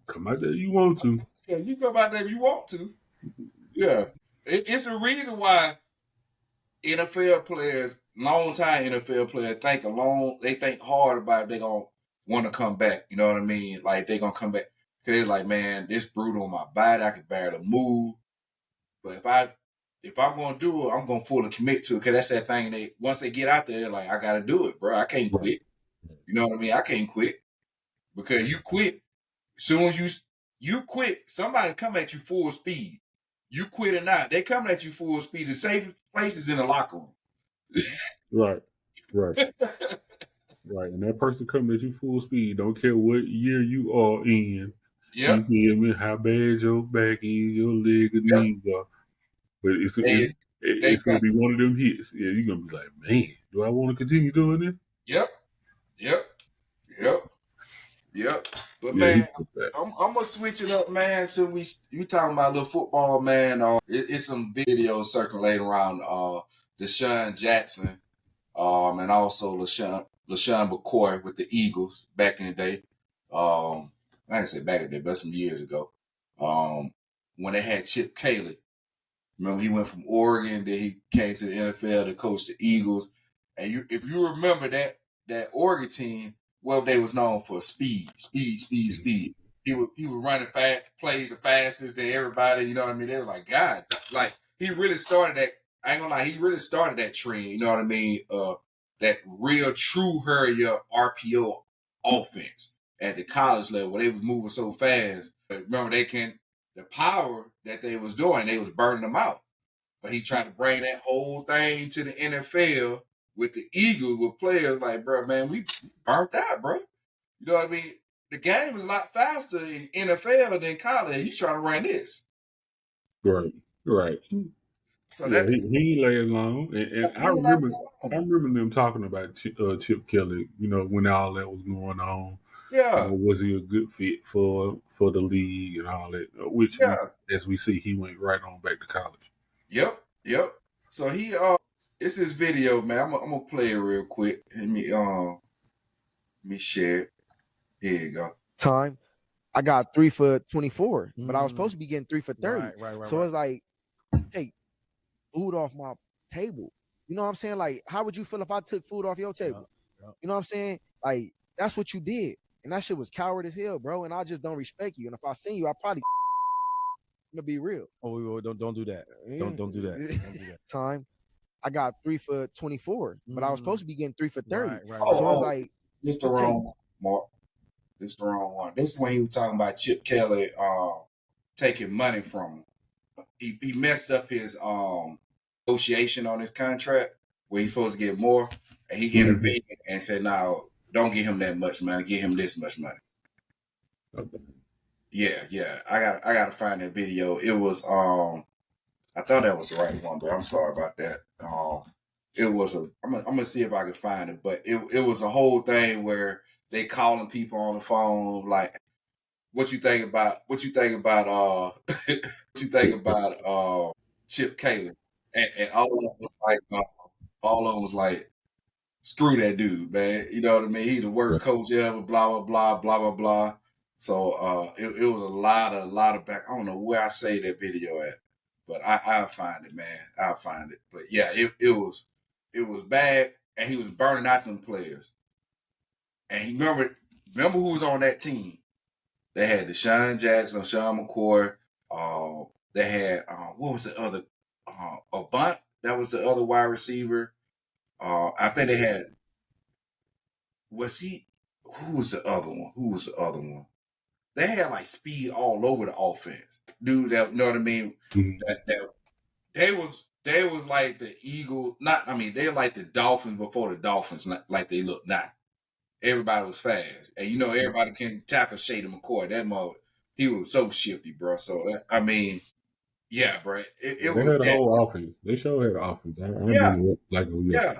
Come out there, you want to. Yeah, you come out there if you want to. Yeah, it's a reason why NFL players, long-time NFL players, they think hard about if they gonna want to come back. You know what I mean? Like they gonna come back because they're like, man, this brutal on my body, I can barely move. But if I'm gonna do it, I'm gonna fully commit to it because that's that thing. Once they get out there, they're like, I gotta do it, bro. I can't quit. You know what I mean? I can't quit because you quit. As soon as you quit, somebody come at you full speed. You quit or not, they coming at you full speed. The safest place is in the locker room. Right. Right. And that person coming at you full speed, don't care what year you are in. Yeah. You feel me? How bad your back is, your leg or knees are. But it's going to be one of them hits. Yeah, you're going to be like, man, do I want to continue doing this? Yep. But Yeah, he man, took that. I'm gonna switch it up, man. So we talking about a little football, man. It's some videos circulating around Deshaun Jackson, and also LaShawn McCoy with the Eagles back in the day. I didn't say back in the day, but some years ago. When they had Chip Kelly. Remember, he went from Oregon, then he came to the NFL to coach the Eagles. And if you remember that Oregon team, well, they was known for speed. He was running fast, plays the fastest than everybody. You know what I mean? They were like, God, like he really started that. I ain't gonna lie, he really started that trend. You know what I mean? That real true hurry up RPO offense at the college level where they was moving so fast. But remember, the power that they was doing, they was burning them out. But he tried to bring that whole thing to the NFL with the Eagles with players like, bro, man, we burnt out, bro. You know what I mean? The game is a lot faster in NFL than college. You trying to run this. Right. So yeah, that he laid long, and I remember them talking about Chip Kelly. You know, when all that was going on. Yeah. Was he a good fit for the league and all that? Which, as we see, he went right on back to college. Yep. So it's his video, man. I'm gonna play it real quick. Let me share it. Here you go. Time. I got 3 for 24, but I was supposed to be getting 3 for 30. Right. So it's like, hey, food off my table. You know what I'm saying? Like, how would you feel if I took food off your table? You know what I'm saying? Like, that's what you did. And that shit was coward as hell, bro. And I just don't respect you. And if I seen you, I probably gonna be real. Oh, don't do that. Don't do that. Don't do that. Time. I got 3 for 24, but I was supposed to be getting 3 for 30. So it's like, this the wrong one, Mark. This is the wrong one. This is when he was talking about Chip Kelly taking money from him. He messed up his negotiation on his contract where he's supposed to get more, and he intervened and said, "No, don't give him that much money. Give him this much money." Okay. Yeah. I gotta find that video. It was I thought that was the right one, but I'm sorry about that. It was I'm gonna see if I can find it, but it was a whole thing where they calling people on the phone like, what you think about Chip Kelly, and all of them was like, screw that dude, man. You know what I mean? He the worst coach ever. Blah blah blah. So it was a lot of back. I don't know where I say that video at, but I'll find it, man. I'll find it. But yeah, it was bad, and he was burning out them players. And he remember who was on that team. They had Deshaun Jackson, LaShawn McCoy. They had what was the other? Avant. That was the other wide receiver. I think they had. Was he? Who was the other one? They had like speed all over the offense, dude. That, you know what I mean? That they was like the Eagles. They're like the Dolphins before the Dolphins, like they look now. Everybody was fast, and you know everybody can tackle Shady McCoy. That mother, he was so shifty, bro. So yeah, bro. They had a whole offense. They sure had an offense. I remember like yeah.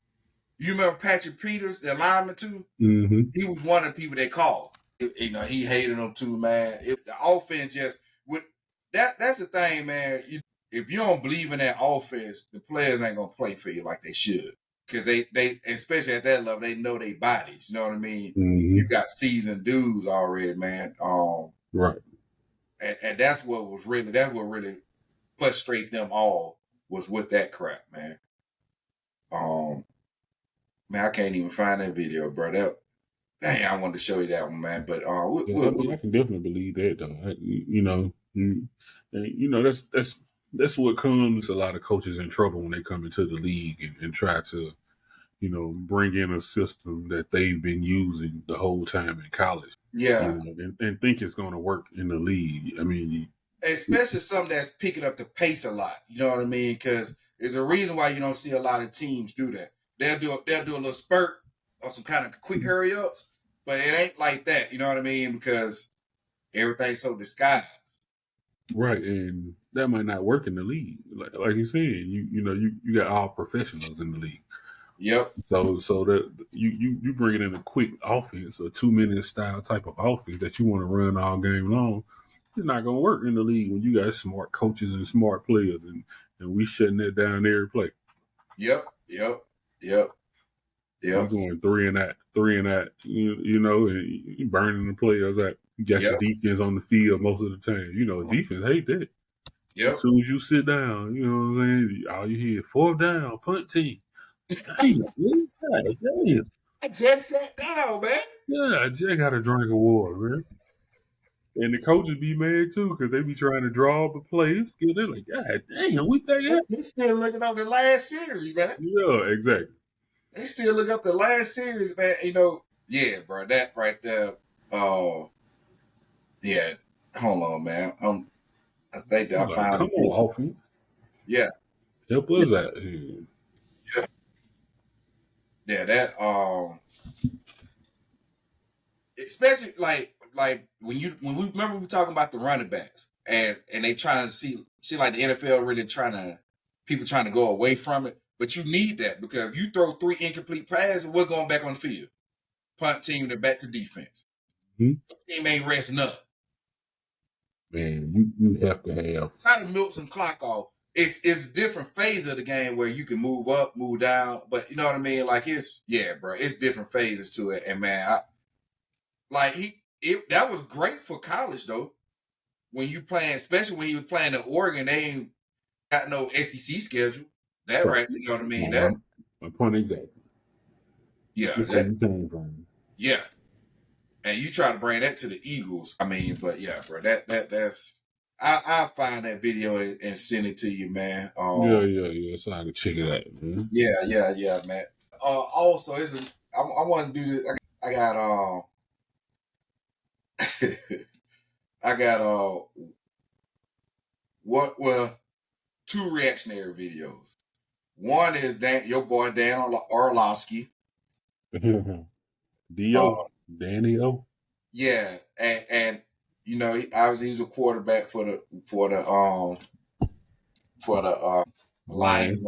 You remember Patrick Peters, the lineman too? Mm-hmm. He was one of the people they called. You know, he hated them too, man. The offense just with that's the thing, man. If you don't believe in that offense, the players ain't gonna play for you like they should. Because they especially at that level, they know their bodies. You know what I mean? Mm-hmm. You got seasoned dudes already, man. Right. And that's what really frustrated them all was with that crap, man. Man, I can't even find that video, bro. Dang, I wanted to show you that one, man. But I can definitely believe that, though. That's what comes a lot of coaches in trouble when they come into the league and try to, bring in a system that they've been using the whole time in college. Yeah, and think it's going to work in the league. I mean, especially something that's picking up the pace a lot. You know what I mean? Because there's a reason why you don't see a lot of teams do that. They'll do a little spurt or some kind of quick hurry ups, but it ain't like that. You know what I mean? Because everything's so disguised. Right, and that might not work in the league. Like you said, you got all professionals in the league. Yep. So that you bring it in a quick offense, a 2-minute style type of offense that you want to run all game long. It's not gonna work in the league when you got smart coaches and smart players, and we shutting that down every play. Yep. You going three and that, you know, and you burning the players out. You got your defense on the field most of the time. You know, defense hate that. Yep. As soon as you sit down, you know what I'm saying? All you hear, 4th down, punt team. Damn, man. Damn. I just sat down, man. Yeah, I just got a drink of water, man. And the coaches be mad too because they be trying to draw up a play. They're like, God damn, we think that. They still looking up the last series, man. Yeah, exactly. They still look up the last series, man. You know, yeah, bro. That right there. Yeah. Hold on, man. I think that I found. Come on, offense. Yeah. Help us out. Yeah, that especially like when we remember we talking about the running backs and they trying to see like the NFL really people trying to go away from it, but you need that because if you throw 3 incomplete passes, we're going back on the field. Punt team to back to defense. The team ain't resting up. Man, you have to have try to milk some clock off. It's a different phase of the game where you can move up, move down, but you know what I mean? Like it's different phases to it. And man, that was great for college though. When you playing, especially when he was playing in Oregon, they ain't got no SEC schedule. That right, you know what I mean? My point exactly. Yeah. Yeah. And you try to bring that to the Eagles. I mean, but yeah, bro, that's I find that video and send it to you, man. Yeah. So I can check it out, man. Yeah, man. Also, I want to do this. I got two reactionary videos. One is your boy Dan Orlovsky. Danny O. Yeah, and you know, obviously he was a quarterback for the Lions,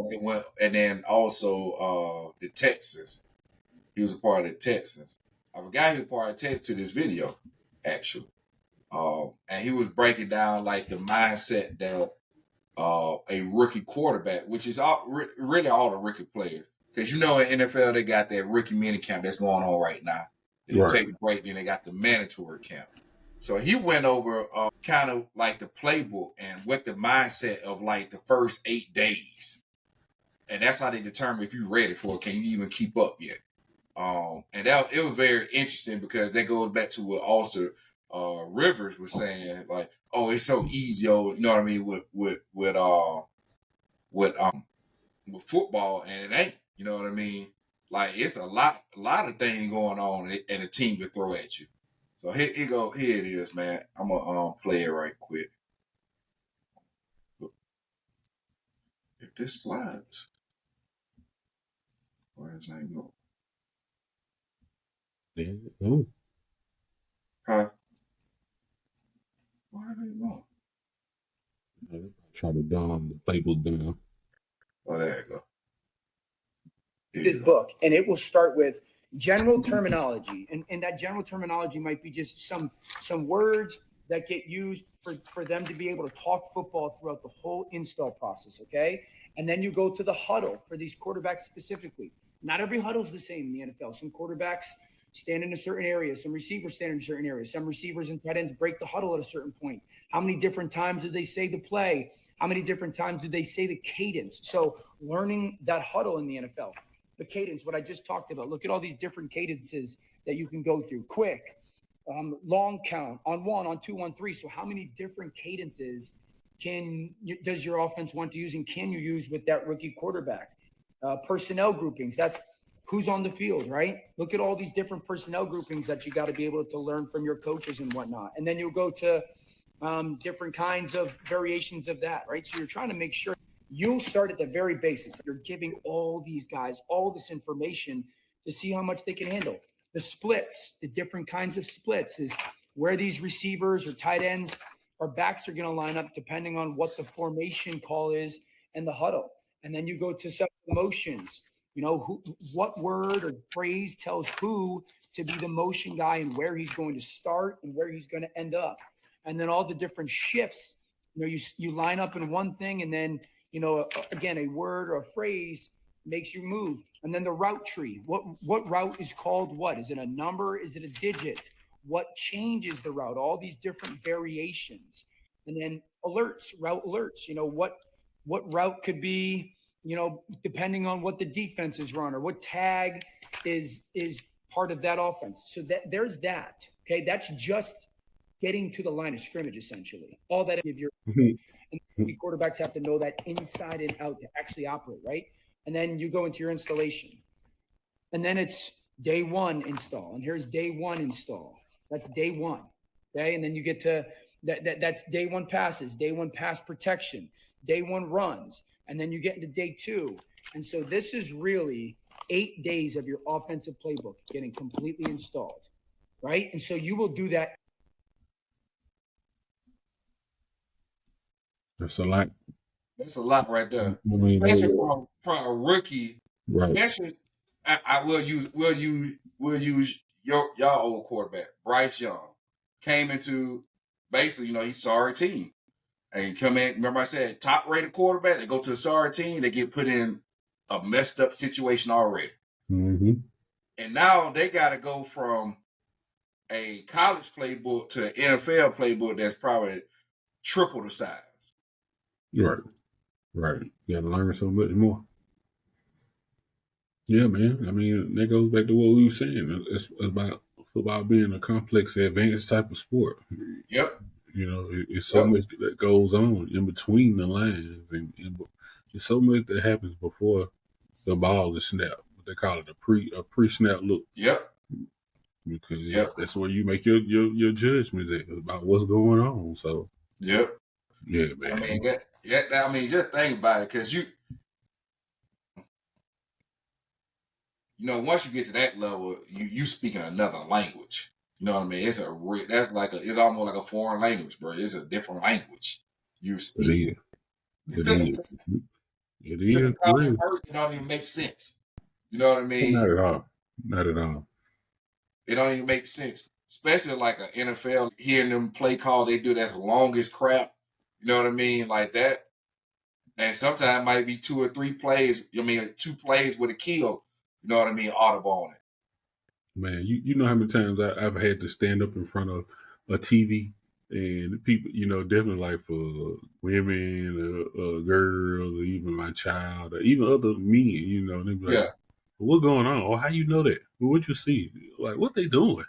and then also the Texans. He was a part of the Texans. I forgot he was part of Texas to this video, actually. And he was breaking down like the mindset that a rookie quarterback, which is really all the rookie players, because you know in NFL they got that rookie mini camp that's going on right now. They take a break, then they got the mandatory camp. So he went over kind of like the playbook and what the mindset of like the first 8 days, and that's how they determine if you're ready for it. Can you even keep up yet? And it was very interesting because that goes back to what Austin Rivers was saying, like, oh, it's so easy, you know what I mean, with football, and it ain't, you know what I mean? Like it's a lot of things going on, and a team can throw at you. So here it is, man. I'm gonna play it right quick. If this slides, where is that go? Huh? Why are they going? Try to dumb the playbook down. Oh, there you go. This book, and it will start with general terminology, and that general terminology might be just some words that get used for them to be able to talk football throughout the whole install process, okay? And then you go to the huddle for these quarterbacks specifically. Not every huddle is the same in the NFL. Some quarterbacks stand in a certain area. Some receivers stand in certain areas. Some receivers and tight ends break the huddle at a certain point. How many different times do they say the play? How many different times do they say the cadence? So learning that huddle in the NFL. The cadence, what I just talked about. Look at all these different cadences that you can go through. Quick, long count, on 1, on 2, on 3. So how many different cadences does your offense want to use, and can you use with that rookie quarterback? Personnel groupings, that's who's on the field, right? Look at all these different personnel groupings that you got to be able to learn from your coaches and whatnot. And then you'll go to different kinds of variations of that, right? So you're trying to make sure you'll start at the very basics. You're giving all these guys all this information to see how much they can handle. The splits, the different kinds of splits is where these receivers or tight ends or backs are going to line up depending on what the formation call is and the huddle. And then you go to some motions. what word or phrase tells who to be the motion guy and where he's going to start and where he's going to end up. And then all the different shifts, you line up in one thing, and then, again, a word or a phrase makes you move. And then the route tree, what route is called what? Is it a number? Is it a digit? What changes the route? All these different variations. And then route alerts, what route could be, depending on what the defense is run or what tag is part of that offense. So there's that. Okay. That's just getting to the line of scrimmage, essentially. All that if you're and the quarterbacks have to know that inside and out to actually operate, right? And then you go into your installation. And then it's day one install. And here's day one install. That's day one. Okay. And then you get to that's day one passes, day one pass protection, day one runs. And then you get into day two. And so this is really 8 days of your offensive playbook getting completely installed. Right. And so you will do that. That's a lot. That's a lot right there. Especially from a rookie. Right. Especially, I will use y'all old quarterback, Bryce Young, came into basically, he's sorry team. And come in, remember I said top rated quarterback, they go to a sorry team, they get put in a messed up situation already. Mm-hmm. And now they got to go from a college playbook to an NFL playbook that's probably triple the size. Right. You got to learn so much more. Yeah, man. I mean, that goes back to what we were saying. It's about football being a complex, advanced type of sport. Yep. It's so much that goes on in between the lines, and there's so much that happens before the ball is snapped. They call it a pre-snap look. Yep. Because that's where you make your judgments about what's going on. So. Yep. Yeah, man. I mean, just think about it, because once you get to that level, you speaking another language. You know what I mean? It's almost like a foreign language, bro. It's a different language you speak. It is. To the common person, it don't even make sense. You know what I mean? Not at all. Not at all. It don't even make sense, especially like an NFL. Hearing them play call they do that's longest crap. You know what I mean? Like that. And sometimes it might be 2 or 3 plays. 2 plays with a kill. You know what I mean? Audible on it. Man, you know how many times I've had to stand up in front of a TV and people, definitely like for women, girls, or even my child, or even other men, they be like, what's going on? Or how you know that? Well, what you see? Like, what they doing?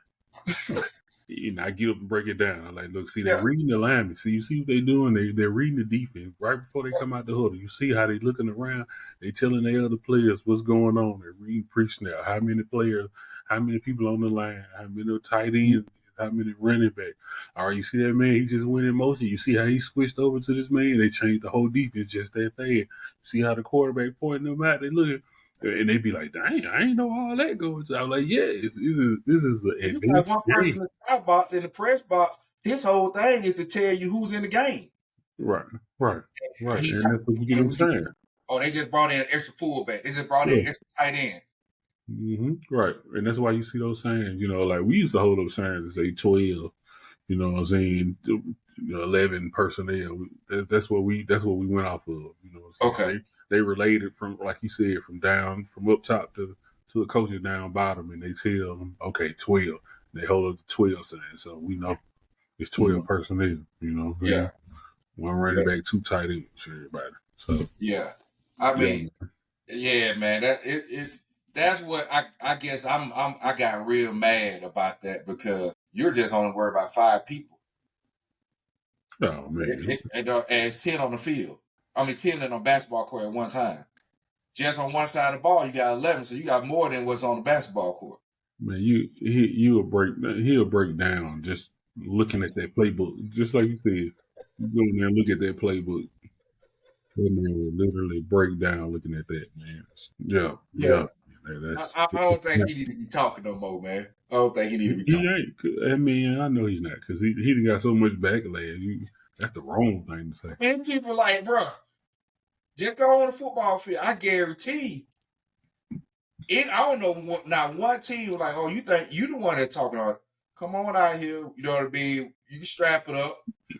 I get up and break it down. I'm like, look, see, they're reading the alignment. See, you see what they're doing? They're reading the defense right before they come out the huddle. You see how they looking around. They telling their other players what's going on. They're reading pre-snap. How many players? How many people on the line? How many tight ends? How many running back? All right, you see that man? He just went in motion. You see how he switched over to this man? They changed the whole defense just that fast. See how the quarterback pointing them out? They looking. And they be like, dang, I ain't know all that goes. I'm like, yeah, this is an advanced you got one person in the scout box, in the press box. His whole thing is to tell you who's in the game. Right. And that's what you get them saying. Oh, they just brought in an extra fullback. They just brought in an extra tight end. Mm-hmm. Right. And that's why you see those sayings, like we used to hold those sayings to say 12, you know what I'm saying, 11 personnel. That's what we went off of, Okay. They related from, like you said, from up top to the coaches down bottom, and they tell them, okay, 12. They hold up the 12 saying, so we know it's 12 personnel, Yeah. One running back, 2 tight ends for everybody. So yeah. I mean, yeah, man. That's what I guess I got real mad about that, because you're just only worried about 5 people. Oh man. And it's 10 on the field. 10 in a basketball court at one time. Just on one side of the ball, you got 11, so you got more than what's on the basketball court. Man, he'll break down just looking at that playbook. Just like you said, you go in there and look at that playbook. That man will literally break down looking at that, man. Yeah. I don't think he need to be talking no more, man. I don't think he need to be talking. He ain't. I know he's not, because he done got so much backlash. That's the wrong thing to say. And people like, bro, just go on the football field. I guarantee I don't know. Not one team was like, "Oh, you think you the one that talking about? Come on out here. You know what I mean? You can strap it up.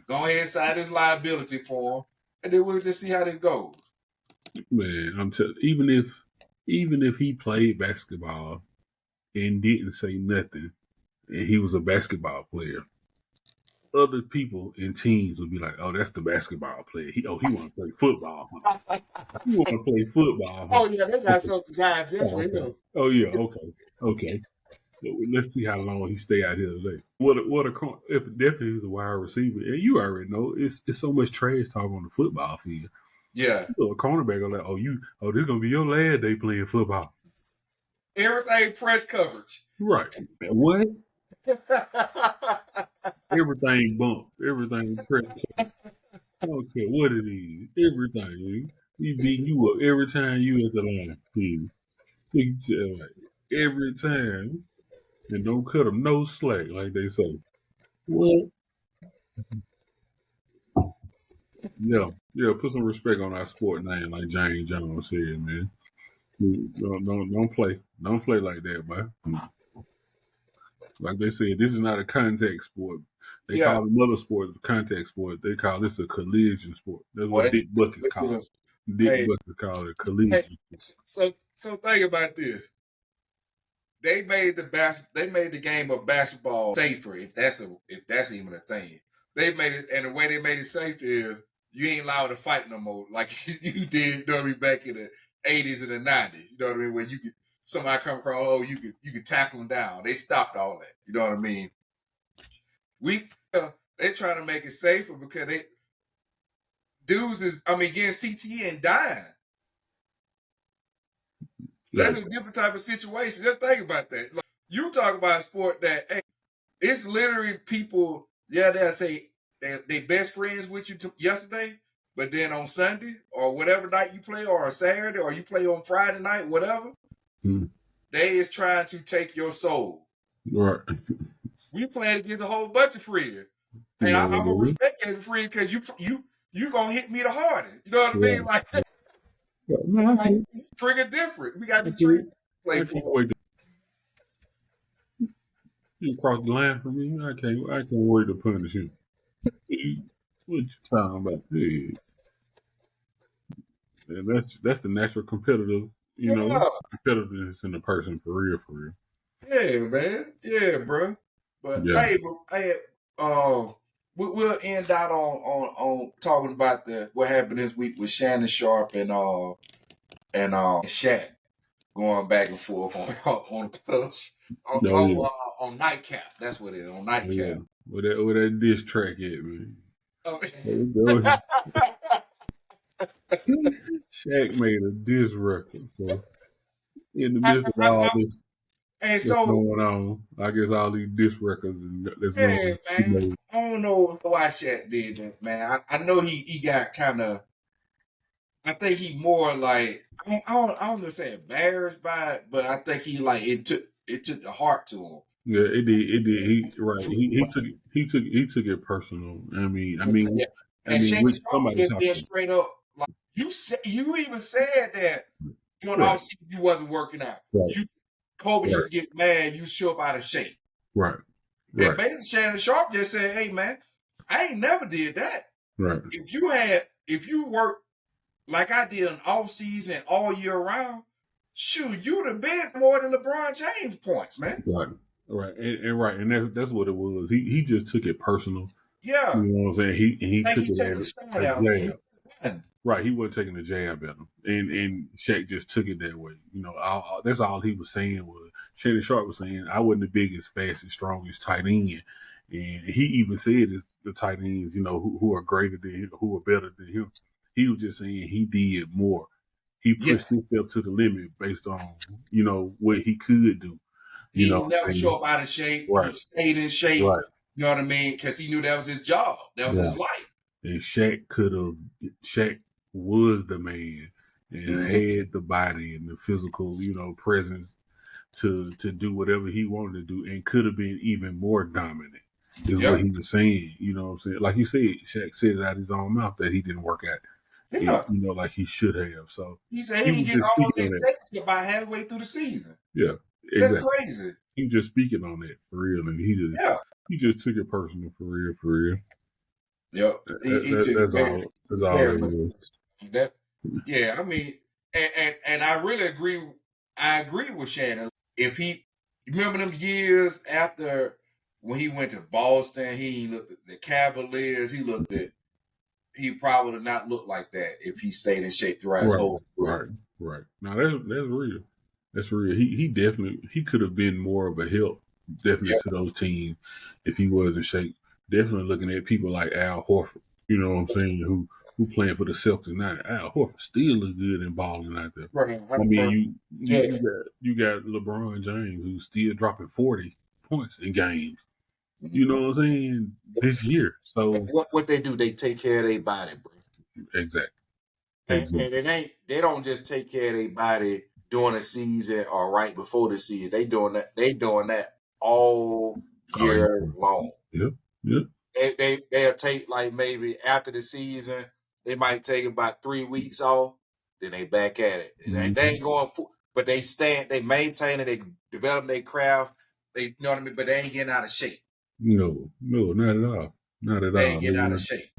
Go ahead and sign this liability form, and then we'll just see how this goes." Man, I'm telling. Even if he played basketball and didn't say nothing, and he was a basketball player, other people in teams would be like, "Oh, that's the basketball player. He want to play football. Huh? He want to play football. Huh? Oh yeah, they got some design just for him. Oh yeah, okay. Let's see how long he stay out here today. If definitely he's a wide receiver, and you already know it's so much trash talk on the football field. Yeah, a cornerback are like, this gonna be your last day playing football. Everything press coverage. Right. What? Everything bump. Everything press coverage. I don't care what it is. Everything. We beat you up every time you at the line. Every time. And don't cut them no slack, like they say. What? Yeah, put some respect on our sport name, like James Jones said, man. Don't play like that, man. Like they said, this is not a contact sport. They call another sport a contact sport. They call this a collision sport. That's what Dick Buckets call it. Dick Buckets call it collision. So think about this. They made the game of basketball safer, if that's even a thing. They made it, and the way they made it safe is you ain't allowed to fight no more like you did, you know what I mean, back in the 80s and the 90s. You know what I mean? Where you could somebody come across, you could tackle them down. They stopped all that. You know what I mean? They trying to make it safer because dudes getting CTE and dying. That's a different type of situation. Just think about that. Like, you talk about a sport that, hey, it's literally people, they'll say they best friends with you yesterday, but then on Sunday or whatever night you play, or a Saturday, or you play on Friday night, whatever, they is trying to take your soul. Right. We playing against a whole bunch of friends. And I'm going to respect you as a friend because you going to hit me the hardest. You know what I mean? Like, trigger different. We got to be treated. Play football. You cross the line for me. I can't wait to punish you. What you talking about? Yeah. And that's the natural competitive, competitiveness in the person for real. Yeah, man. Yeah, bro. But we'll end out on talking about what happened this week with Shannon Sharpe and Shaq going back and forth on the plus on Nightcap. That's what it is, on Nightcap. Yeah. Where that diss track at, man? Oh. Shaq made a diss record. So in the midst of all this going on, I guess all these diss records that's man. I don't know why Shaq did that, man. I know he got kind of. I think he more like I don't want to say embarrassed by it, but I think he like it took the heart to him. Yeah, it did. He took it personal. I mean, Shaq somebody straight up like you even said that during off season you wasn't working out. Right. Kobe used to get mad. You show up out of shape. Right. And basically Shannon Sharpe just said, "Hey man, I ain't never did that. Right. If you work like I did an off season all year round, shoot, you'd have been more than LeBron James points, man." Right, and that's what it was. He just took it personal. Yeah, you know what I'm saying. He took it as a jab. Right, he wasn't taking a jab at him, and Shaq just took it that way. You know, that's all he was saying was Shannon Sharpe was saying I wasn't the biggest, fastest, strongest tight end, and he even said the tight ends, you know, who are greater than him, who are better than him. He was just saying he did more. He pushed himself to the limit based on, you know, what he could do. He never show up out of shape. Right. He stayed in shape. Right. You know what I mean? Because he knew that was his job. That was his life. And Shaq was the man and had the body and the physical, you know, presence to do whatever he wanted to do and could have been even more dominant. Is what he was saying. You know what I'm saying? Like you said, Shaq said it out of his own mouth that he didn't work out. Yeah. Like he should have. So he said he he was get just almost speaking his on that. championship by halfway through the season. Yeah, That's exactly. crazy. He was just speaking on that for real, and he just took it personal for real. Yep. He took That's it all. That's all very that much. was. That, yeah, I mean, and I really agree. I agree with Shannon. If he remember them years after when he went to Boston, he looked at the Cavaliers. He probably would not look like that if he stayed in shape throughout his whole career. Right. Now that's real. That's real. He definitely could have been more of a help definitely to those teams if he was in shape. Definitely looking at people like Al Horford. You know what I'm saying? Who playing for the Celtics now? Al Horford still look good and balling out there. Right. I mean, you got LeBron James who's still dropping 40 points in games. You know what I'm saying? This year. So what they do, they take care of their body, bro. Exactly. And they don't just take care of their body during the season or right before the season. They doing that all year long. Yep. They'll take like maybe after the season, they might take about 3 weeks off, then they back at it. Mm-hmm. They ain't going for, but they maintain it, they develop their craft, you know what I mean? But they ain't getting out of shape. No, not at all. Not at all. They ain't getting out of shape.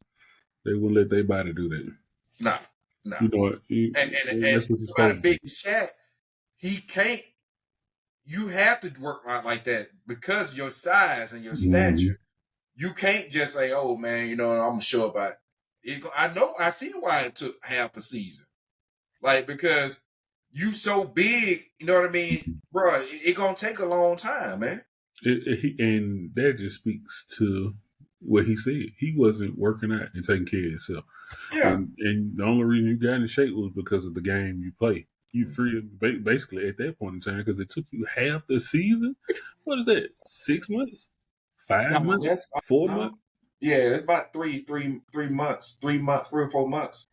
They wouldn't let their body do that. No. You know what? And that's what you're somebody supposed to big Shaq, he can't. You have to work like that because of your size and your stature. You can't just say, "Oh man, I'm gonna show up." I see why it took half a season, like because you so big. You know what I mean, bro? It gonna take a long time, man. And that just speaks to what he said. He wasn't working out and taking care of himself. Yeah. And the only reason you got in shape was because of the game you play. You free basically at that point in time because it took you half the season. What is that? 6 months? 5 months? 4 months? Yeah, it's about 3 months, 3 or 4 months.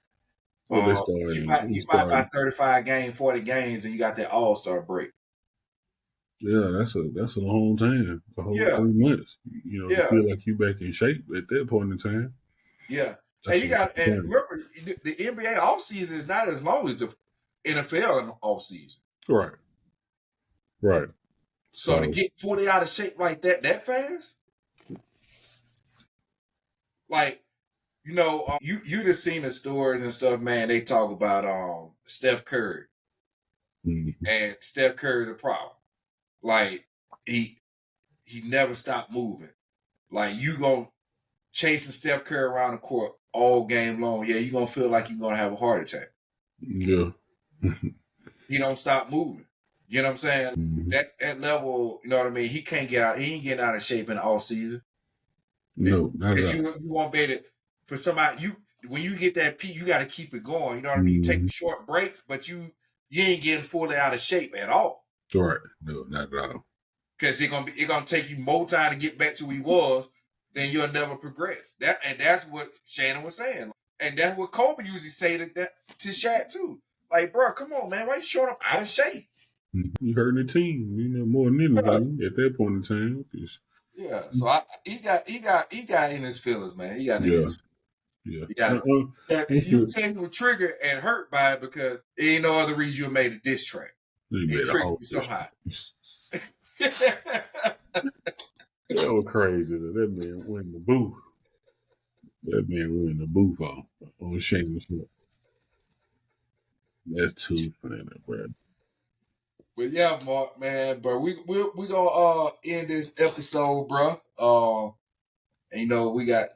Well, they started. You might about 35 games, 40 games, and you got that All-Star break. Yeah, that's a long time. A whole 3 months. You feel like you back in shape at that point in time. Yeah. And remember the NBA offseason is not as long as the NFL offseason. Right. So to get 40 out of shape like that fast, like you just seen the stories and stuff, man. They talk about Steph Curry, and Steph Curry's a problem. Like he never stopped moving. Like you gonna chasing Steph Curry around the court all game long. Yeah, you gonna feel like you're gonna have a heart attack. Yeah. He don't stop moving. You know what I'm saying? Mm-hmm. That level, you know what I mean? He can't get out. He ain't getting out of shape in the all season. No, not at all. You won't be able to, for somebody, when you get that peak, you got to keep it going. You know what I mean? You take short breaks, but you ain't getting fully out of shape at all. Right. No, not at all. Because it's gonna take you more time to get back to where you was, then you'll never progress. That's what Shannon was saying. And that's what Kobe usually say to Shaq too. Like, bro, come on, man. Why you showing up out of shape? You hurting the team, more than anything at that point in time. Yeah. So he got in his feelings, man. He got in his feelings. Yeah. You take the trigger and hurt by it because there ain't no other reason you made a diss track. It triggered you somehow. That was crazy. That man went in the booth. On Shameless. That's too funny, bro. But yeah, Mark, man, bro, we gonna end this episode, bro. And we got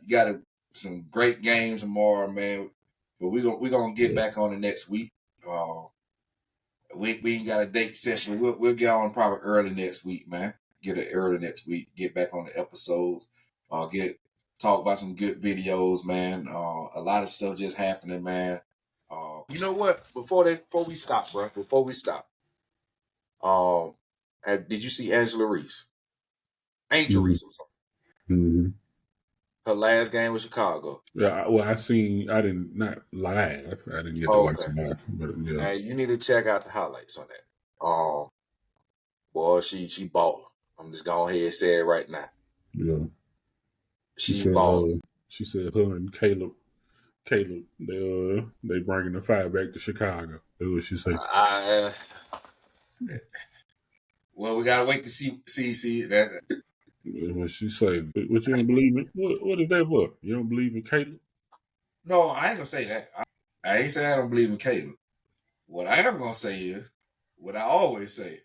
some great games tomorrow, man. But we gonna get back on it next week. We ain't got a date set, but we'll get on probably early next week, man. Get it early next week. Get back on the episodes. Talk about some good videos, man. A lot of stuff just happening, man. You know what? Before we stop, bro. Did you see Angel Reese? I'm sorry. Mm-hmm. Her last game with Chicago. Yeah, well, I didn't, not live. I didn't get to watch it live. But yeah. Hey, you need to check out the highlights on that. Boy, she balled. I'm just going ahead and say it right now. Yeah. She balled. She said her and Caleb Caleb, they bringing the fire back to Chicago. That's what she say. Well, we gotta wait to see that. That's what she say. What you don't believe in? What is that for? You don't believe in Caleb? No, I ain't gonna say that. I ain't saying I don't believe in Caleb. What I am gonna say is what I always say.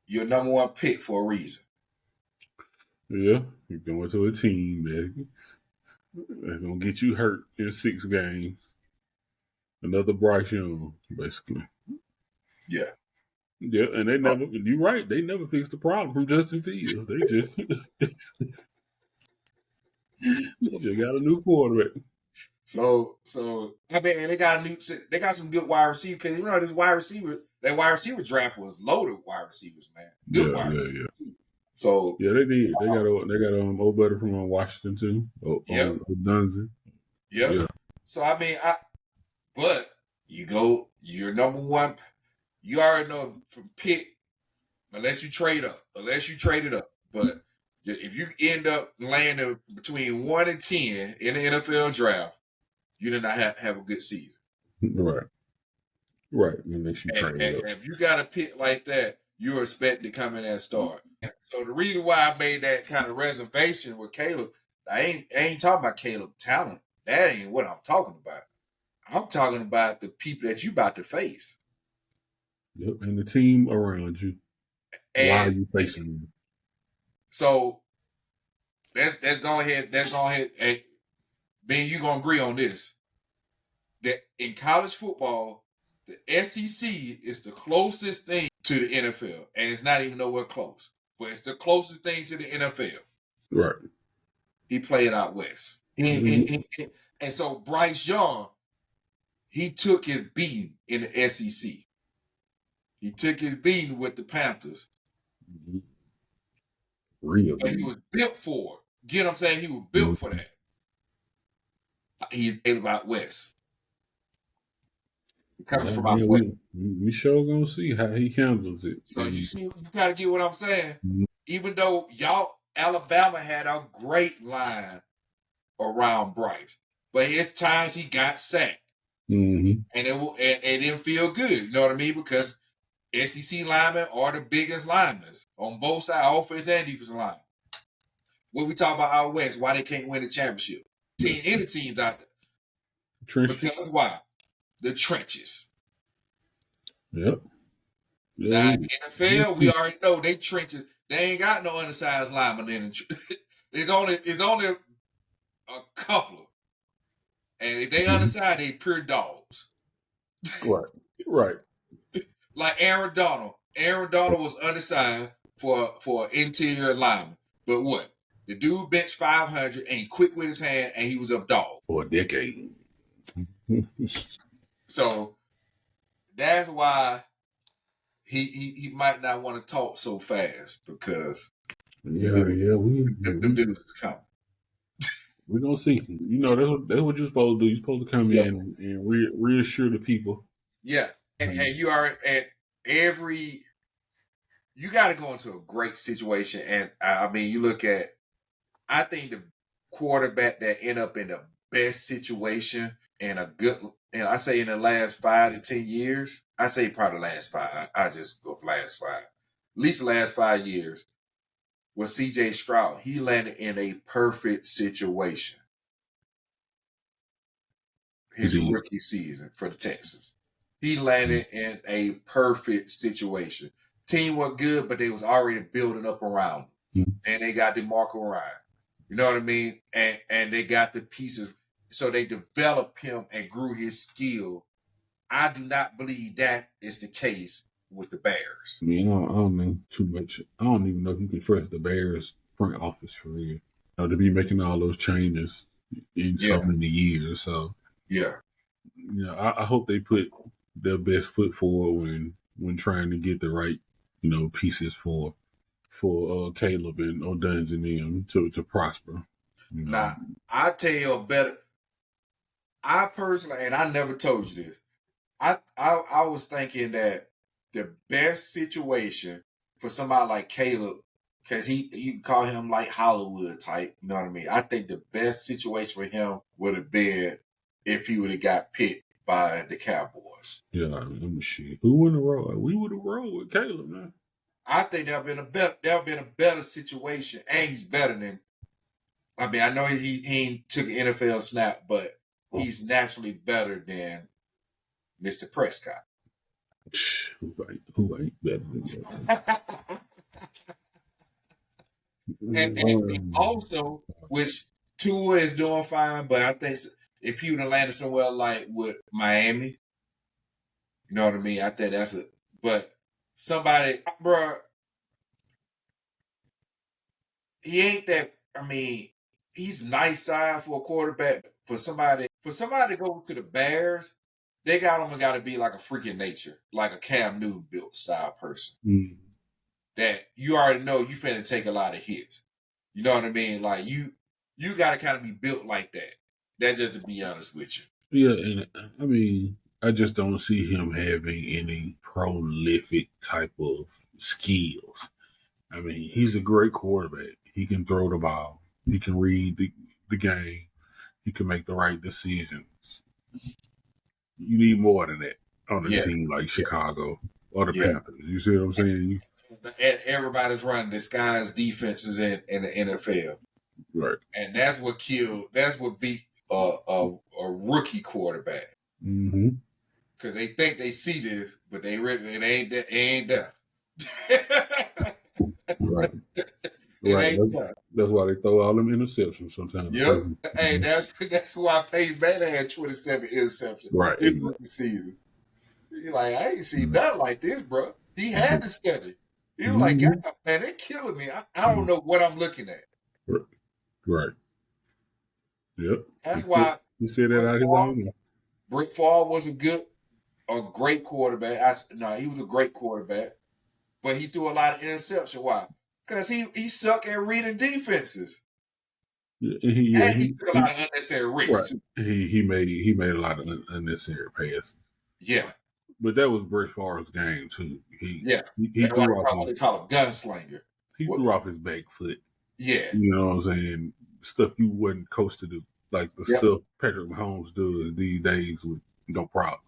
You're number one pick for a reason. Yeah, you're going to a team that's gonna get you hurt in 6 games. Another Bryce Young, basically. Yeah. Yeah, and they never. You're right. They never fixed the problem from Justin Fields. They just got a new quarterback. So I mean, and they got some good wide receivers because you know that wide receiver draft was loaded with wide receivers, man. Good wide receivers. So yeah, they did. They got old better from Washington too. Dunze. Yeah. So I mean, but you're number one. You already know from pick unless you trade it up. But if you end up landing between 1 and 10 in the NFL draft, you did not have a good season. Right. Unless you trade it up. If you got a pick like that, you're expected to come in and start. So the reason why I made that kind of reservation with Caleb, I ain't talking about Caleb talent. That ain't what I'm talking about. I'm talking about the people that you about to face. Yep, and the team around you. Why are you facing them? So let's go ahead. Hey, Ben, you gonna agree on this? That in college football, the SEC is the closest thing to the NFL, and it's not even nowhere close. But it's the closest thing to the NFL. Right. He played out west. And so Bryce Young, he took his beating in the SEC. He took his beating with the Panthers. Mm-hmm. Real. And he was built for it. Get what I'm saying? He was built for that. He's out west. Coming from out west. We sure gonna see how he handles it. So you gotta get what I'm saying. Mm-hmm. Even though Alabama had a great line around Bryce, but his times he got sacked, and it didn't feel good. You know what I mean? Because SEC linemen are the biggest linemen on both sides, offense and defensive line. When we talk about out west, why they can't win the championship? Any teams out there. Trenches. Because why? The trenches. Yep. Now in the NFL, we already know they trenches. They ain't got no undersized linemen in the It's only a couple. And if they undersized, they pure dogs. Right. Like Aaron Donald. Aaron Donald was undersized for interior lineman. But what? The dude benched 500 and he quick with his hand and he was a dog. For a decade. So that's why he might not want to talk so fast because the dudes is coming. We're gonna see. You know, that's what you're supposed to do. You're supposed to come in and reassure the people. Yeah. And you are at you got to go into a great situation. And I mean, you look at, I think the quarterback that end up in the best situation and I say in the last 5 to 10 years, I say probably the last 5. I just go for last 5. At least the last 5 years was C.J. Stroud. He landed in a perfect situation. His rookie season for the Texans. He landed in a perfect situation. Team was good, but they was already building up around him. And they got DeMarco Ryan. You know what I mean? And they got the pieces. So they developed him and grew his skill. I do not believe that is the case with the Bears. I mean, I don't know too much. I don't even know if you can trust the Bears front office for real. To be making all those changes in so many years. So I hope they put their best foot forward when trying to get the right, pieces for Caleb and O'Duns and them to prosper. Now, I tell you better. I personally, and I never told you this, I was thinking that the best situation for somebody like Caleb because you call him like Hollywood type. You know what I mean? I think the best situation for him would have been if he would have got picked by the Cowboys. Yeah, let me see. Who would have rolled? We would have rolled with Caleb, man. I think that would have been a better situation, and he's better than. I mean, I know he took an NFL snap, but he's naturally better than Mr. Prescott. Who ain't better than that? and also, which Tua is doing fine, but I think if he would have landed somewhere like with Miami, you know what I mean? I think that's it. But somebody, bro, he ain't that. I mean, he's nice side for a quarterback. For somebody to go to the Bears, they got to be like a freaking nature, like a Cam Newton built style person. Mm. That you already know you finna take a lot of hits. You know what I mean? Like you got to kind of be built like that. That's just to be honest with you. Yeah, and I mean, I just don't see him having any prolific type of skills. I mean, he's a great quarterback. He can throw the ball. He can read the game. He can make the right decisions. You need more than that on a team like Chicago or the Panthers. You see what I'm saying? And everybody's running disguised defenses in the NFL. Right. And that's what beat a rookie quarterback. Mm-hmm. Because they think they see this, but it ain't there. Right. Right. That's why they throw all them interceptions sometimes. Yep. Hey, that's why Peyton Manning had 27 interceptions this rookie season. He's like, I ain't seen nothing like this, bro. He had to study. He was like, God, man, they're killing me. I don't know what I'm looking at. Right. Yep. That's why he said that out his own. Brett Favre was a great quarterback. He was a great quarterback, but he threw a lot of interception. Why? Because he sucked at reading defenses. He took a lot of unnecessary risks too. He made a lot of unnecessary passes. Yeah. But that was Brett Favre's game too. He threw off. They call him gunslinger. He threw off his back foot. Yeah. You know what I'm saying? Stuff you wasn't coached to do. Like the stuff Patrick Mahomes does these days with no problem.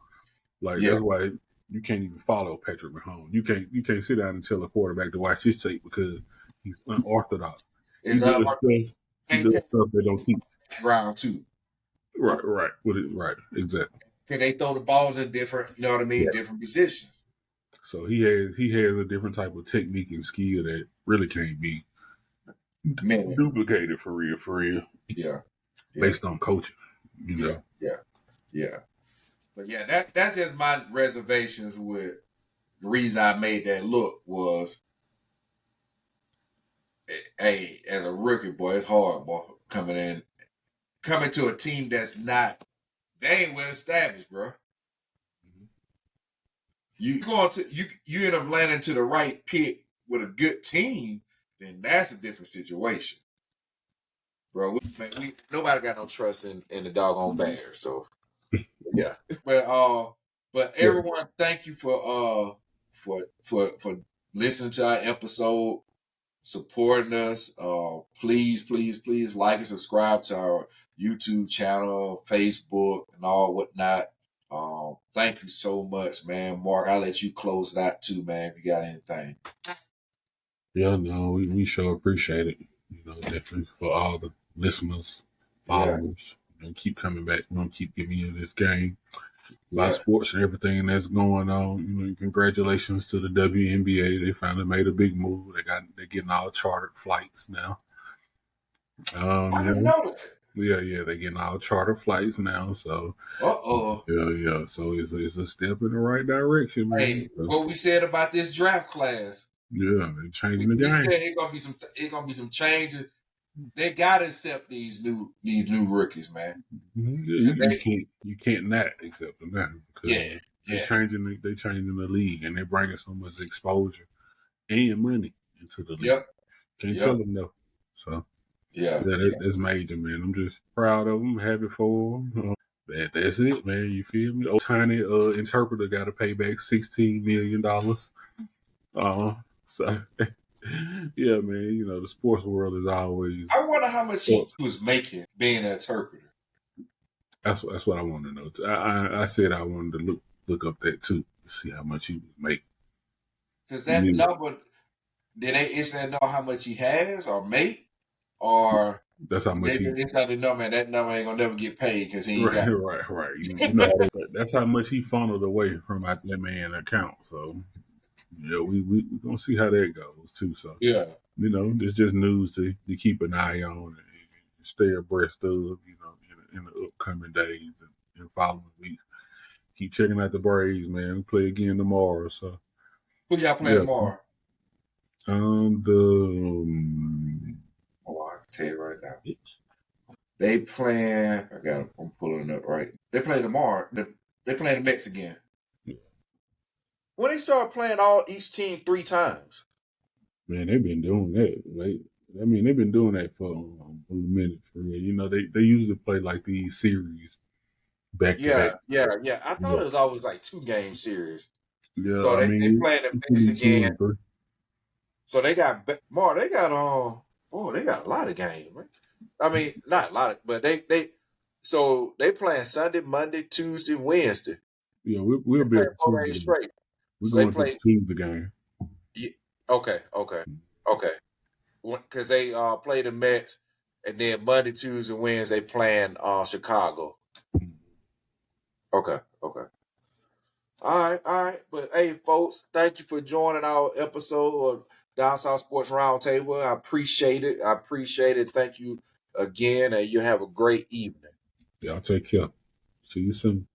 Like that's why you can't even follow Patrick Mahomes. You can't sit down and tell a quarterback to watch his tape because he's unorthodox. He does stuff they don't teach. Round two. Right. Right. Exactly. Because they throw the balls in different, you know what I mean, different positions. So he has a different type of technique and skill that really can't be duplicated for real. Yeah. Based on coaching, you know. Yeah. But yeah, that's just my reservations with the reason I made that look was, hey, as a rookie, boy, it's hard, boy, coming to a team that's not, they ain't well established, bro. You end up landing to the right pick with a good team, then that's a different situation, bro. Nobody got no trust in the doggone Bears, so yeah. But everyone, thank you for listening to our episode, supporting us. Please like and subscribe to our YouTube channel, Facebook, and all whatnot. Thank you so much, man. Mark, I'll let you close it out too, man, if you got anything. Yeah, no, we sure appreciate it. You know, definitely for all the listeners, followers. You know, keep coming back. We're gonna keep giving you this game about sports and everything that's going on. You know, congratulations to the WNBA. They finally made a big move. They're getting all chartered flights now. I didn't know that. Yeah, they're getting all charter flights now. So, yeah. So it's a step in the right direction, man. Hey, what we said about this draft class. Yeah, they're changing the game. Said it's gonna be some changes. They gotta accept these new rookies, man. Mm-hmm. You can't not accept them now. They're changing the league, and they're bringing so much exposure and money into the league. Can't tell them no. So. That's major, man. I'm just proud of them, happy for them. That's it, man. You feel me? Old tiny interpreter got to pay back $16 million. So Yeah, man. You know, the sports world is always. I wonder how much he was making being an interpreter. That's what I want to know. I said I wanted to look up that too to see how much he was making. Because that number, did they instantly know how much he has or make, or that's how much he? It's not the number, and that number ain't gonna never get paid because he ain't got. Right. You know, that's how much he funneled away from that man account. So, yeah, we gonna see how that goes too. So, yeah, you know, it's just news to keep an eye on and stay abreast of. You know, in the upcoming days and following weeks. Keep checking out the Braves, man. We play again tomorrow. So, who y'all playing tomorrow? I can tell you right now. They playing. I'm pulling it up right. They play tomorrow. They playing the Mets again. Yeah. When they start playing each team 3 times. Man, they've been doing that. They've been doing that for a minute. For real. You know, they usually play like these series back to back. Yeah. I thought it was always like 2-game series. Yeah, so they playing the Mets again. So they got more. They got they got a lot of games. Right? I mean, not a lot, but they playing Sunday, Monday, Tuesday, Wednesday. Yeah, we'll be at Tuesday straight. We're going to the Tuesday game. Yeah, okay. Because they play the Mets, and then Monday, Tuesday, Wednesday playing Chicago. Okay. All right. But hey, folks, thank you for joining our episode of Down South Sports Roundtable. I appreciate it. Thank you again, and you have a great evening. Y'all take care. See you soon.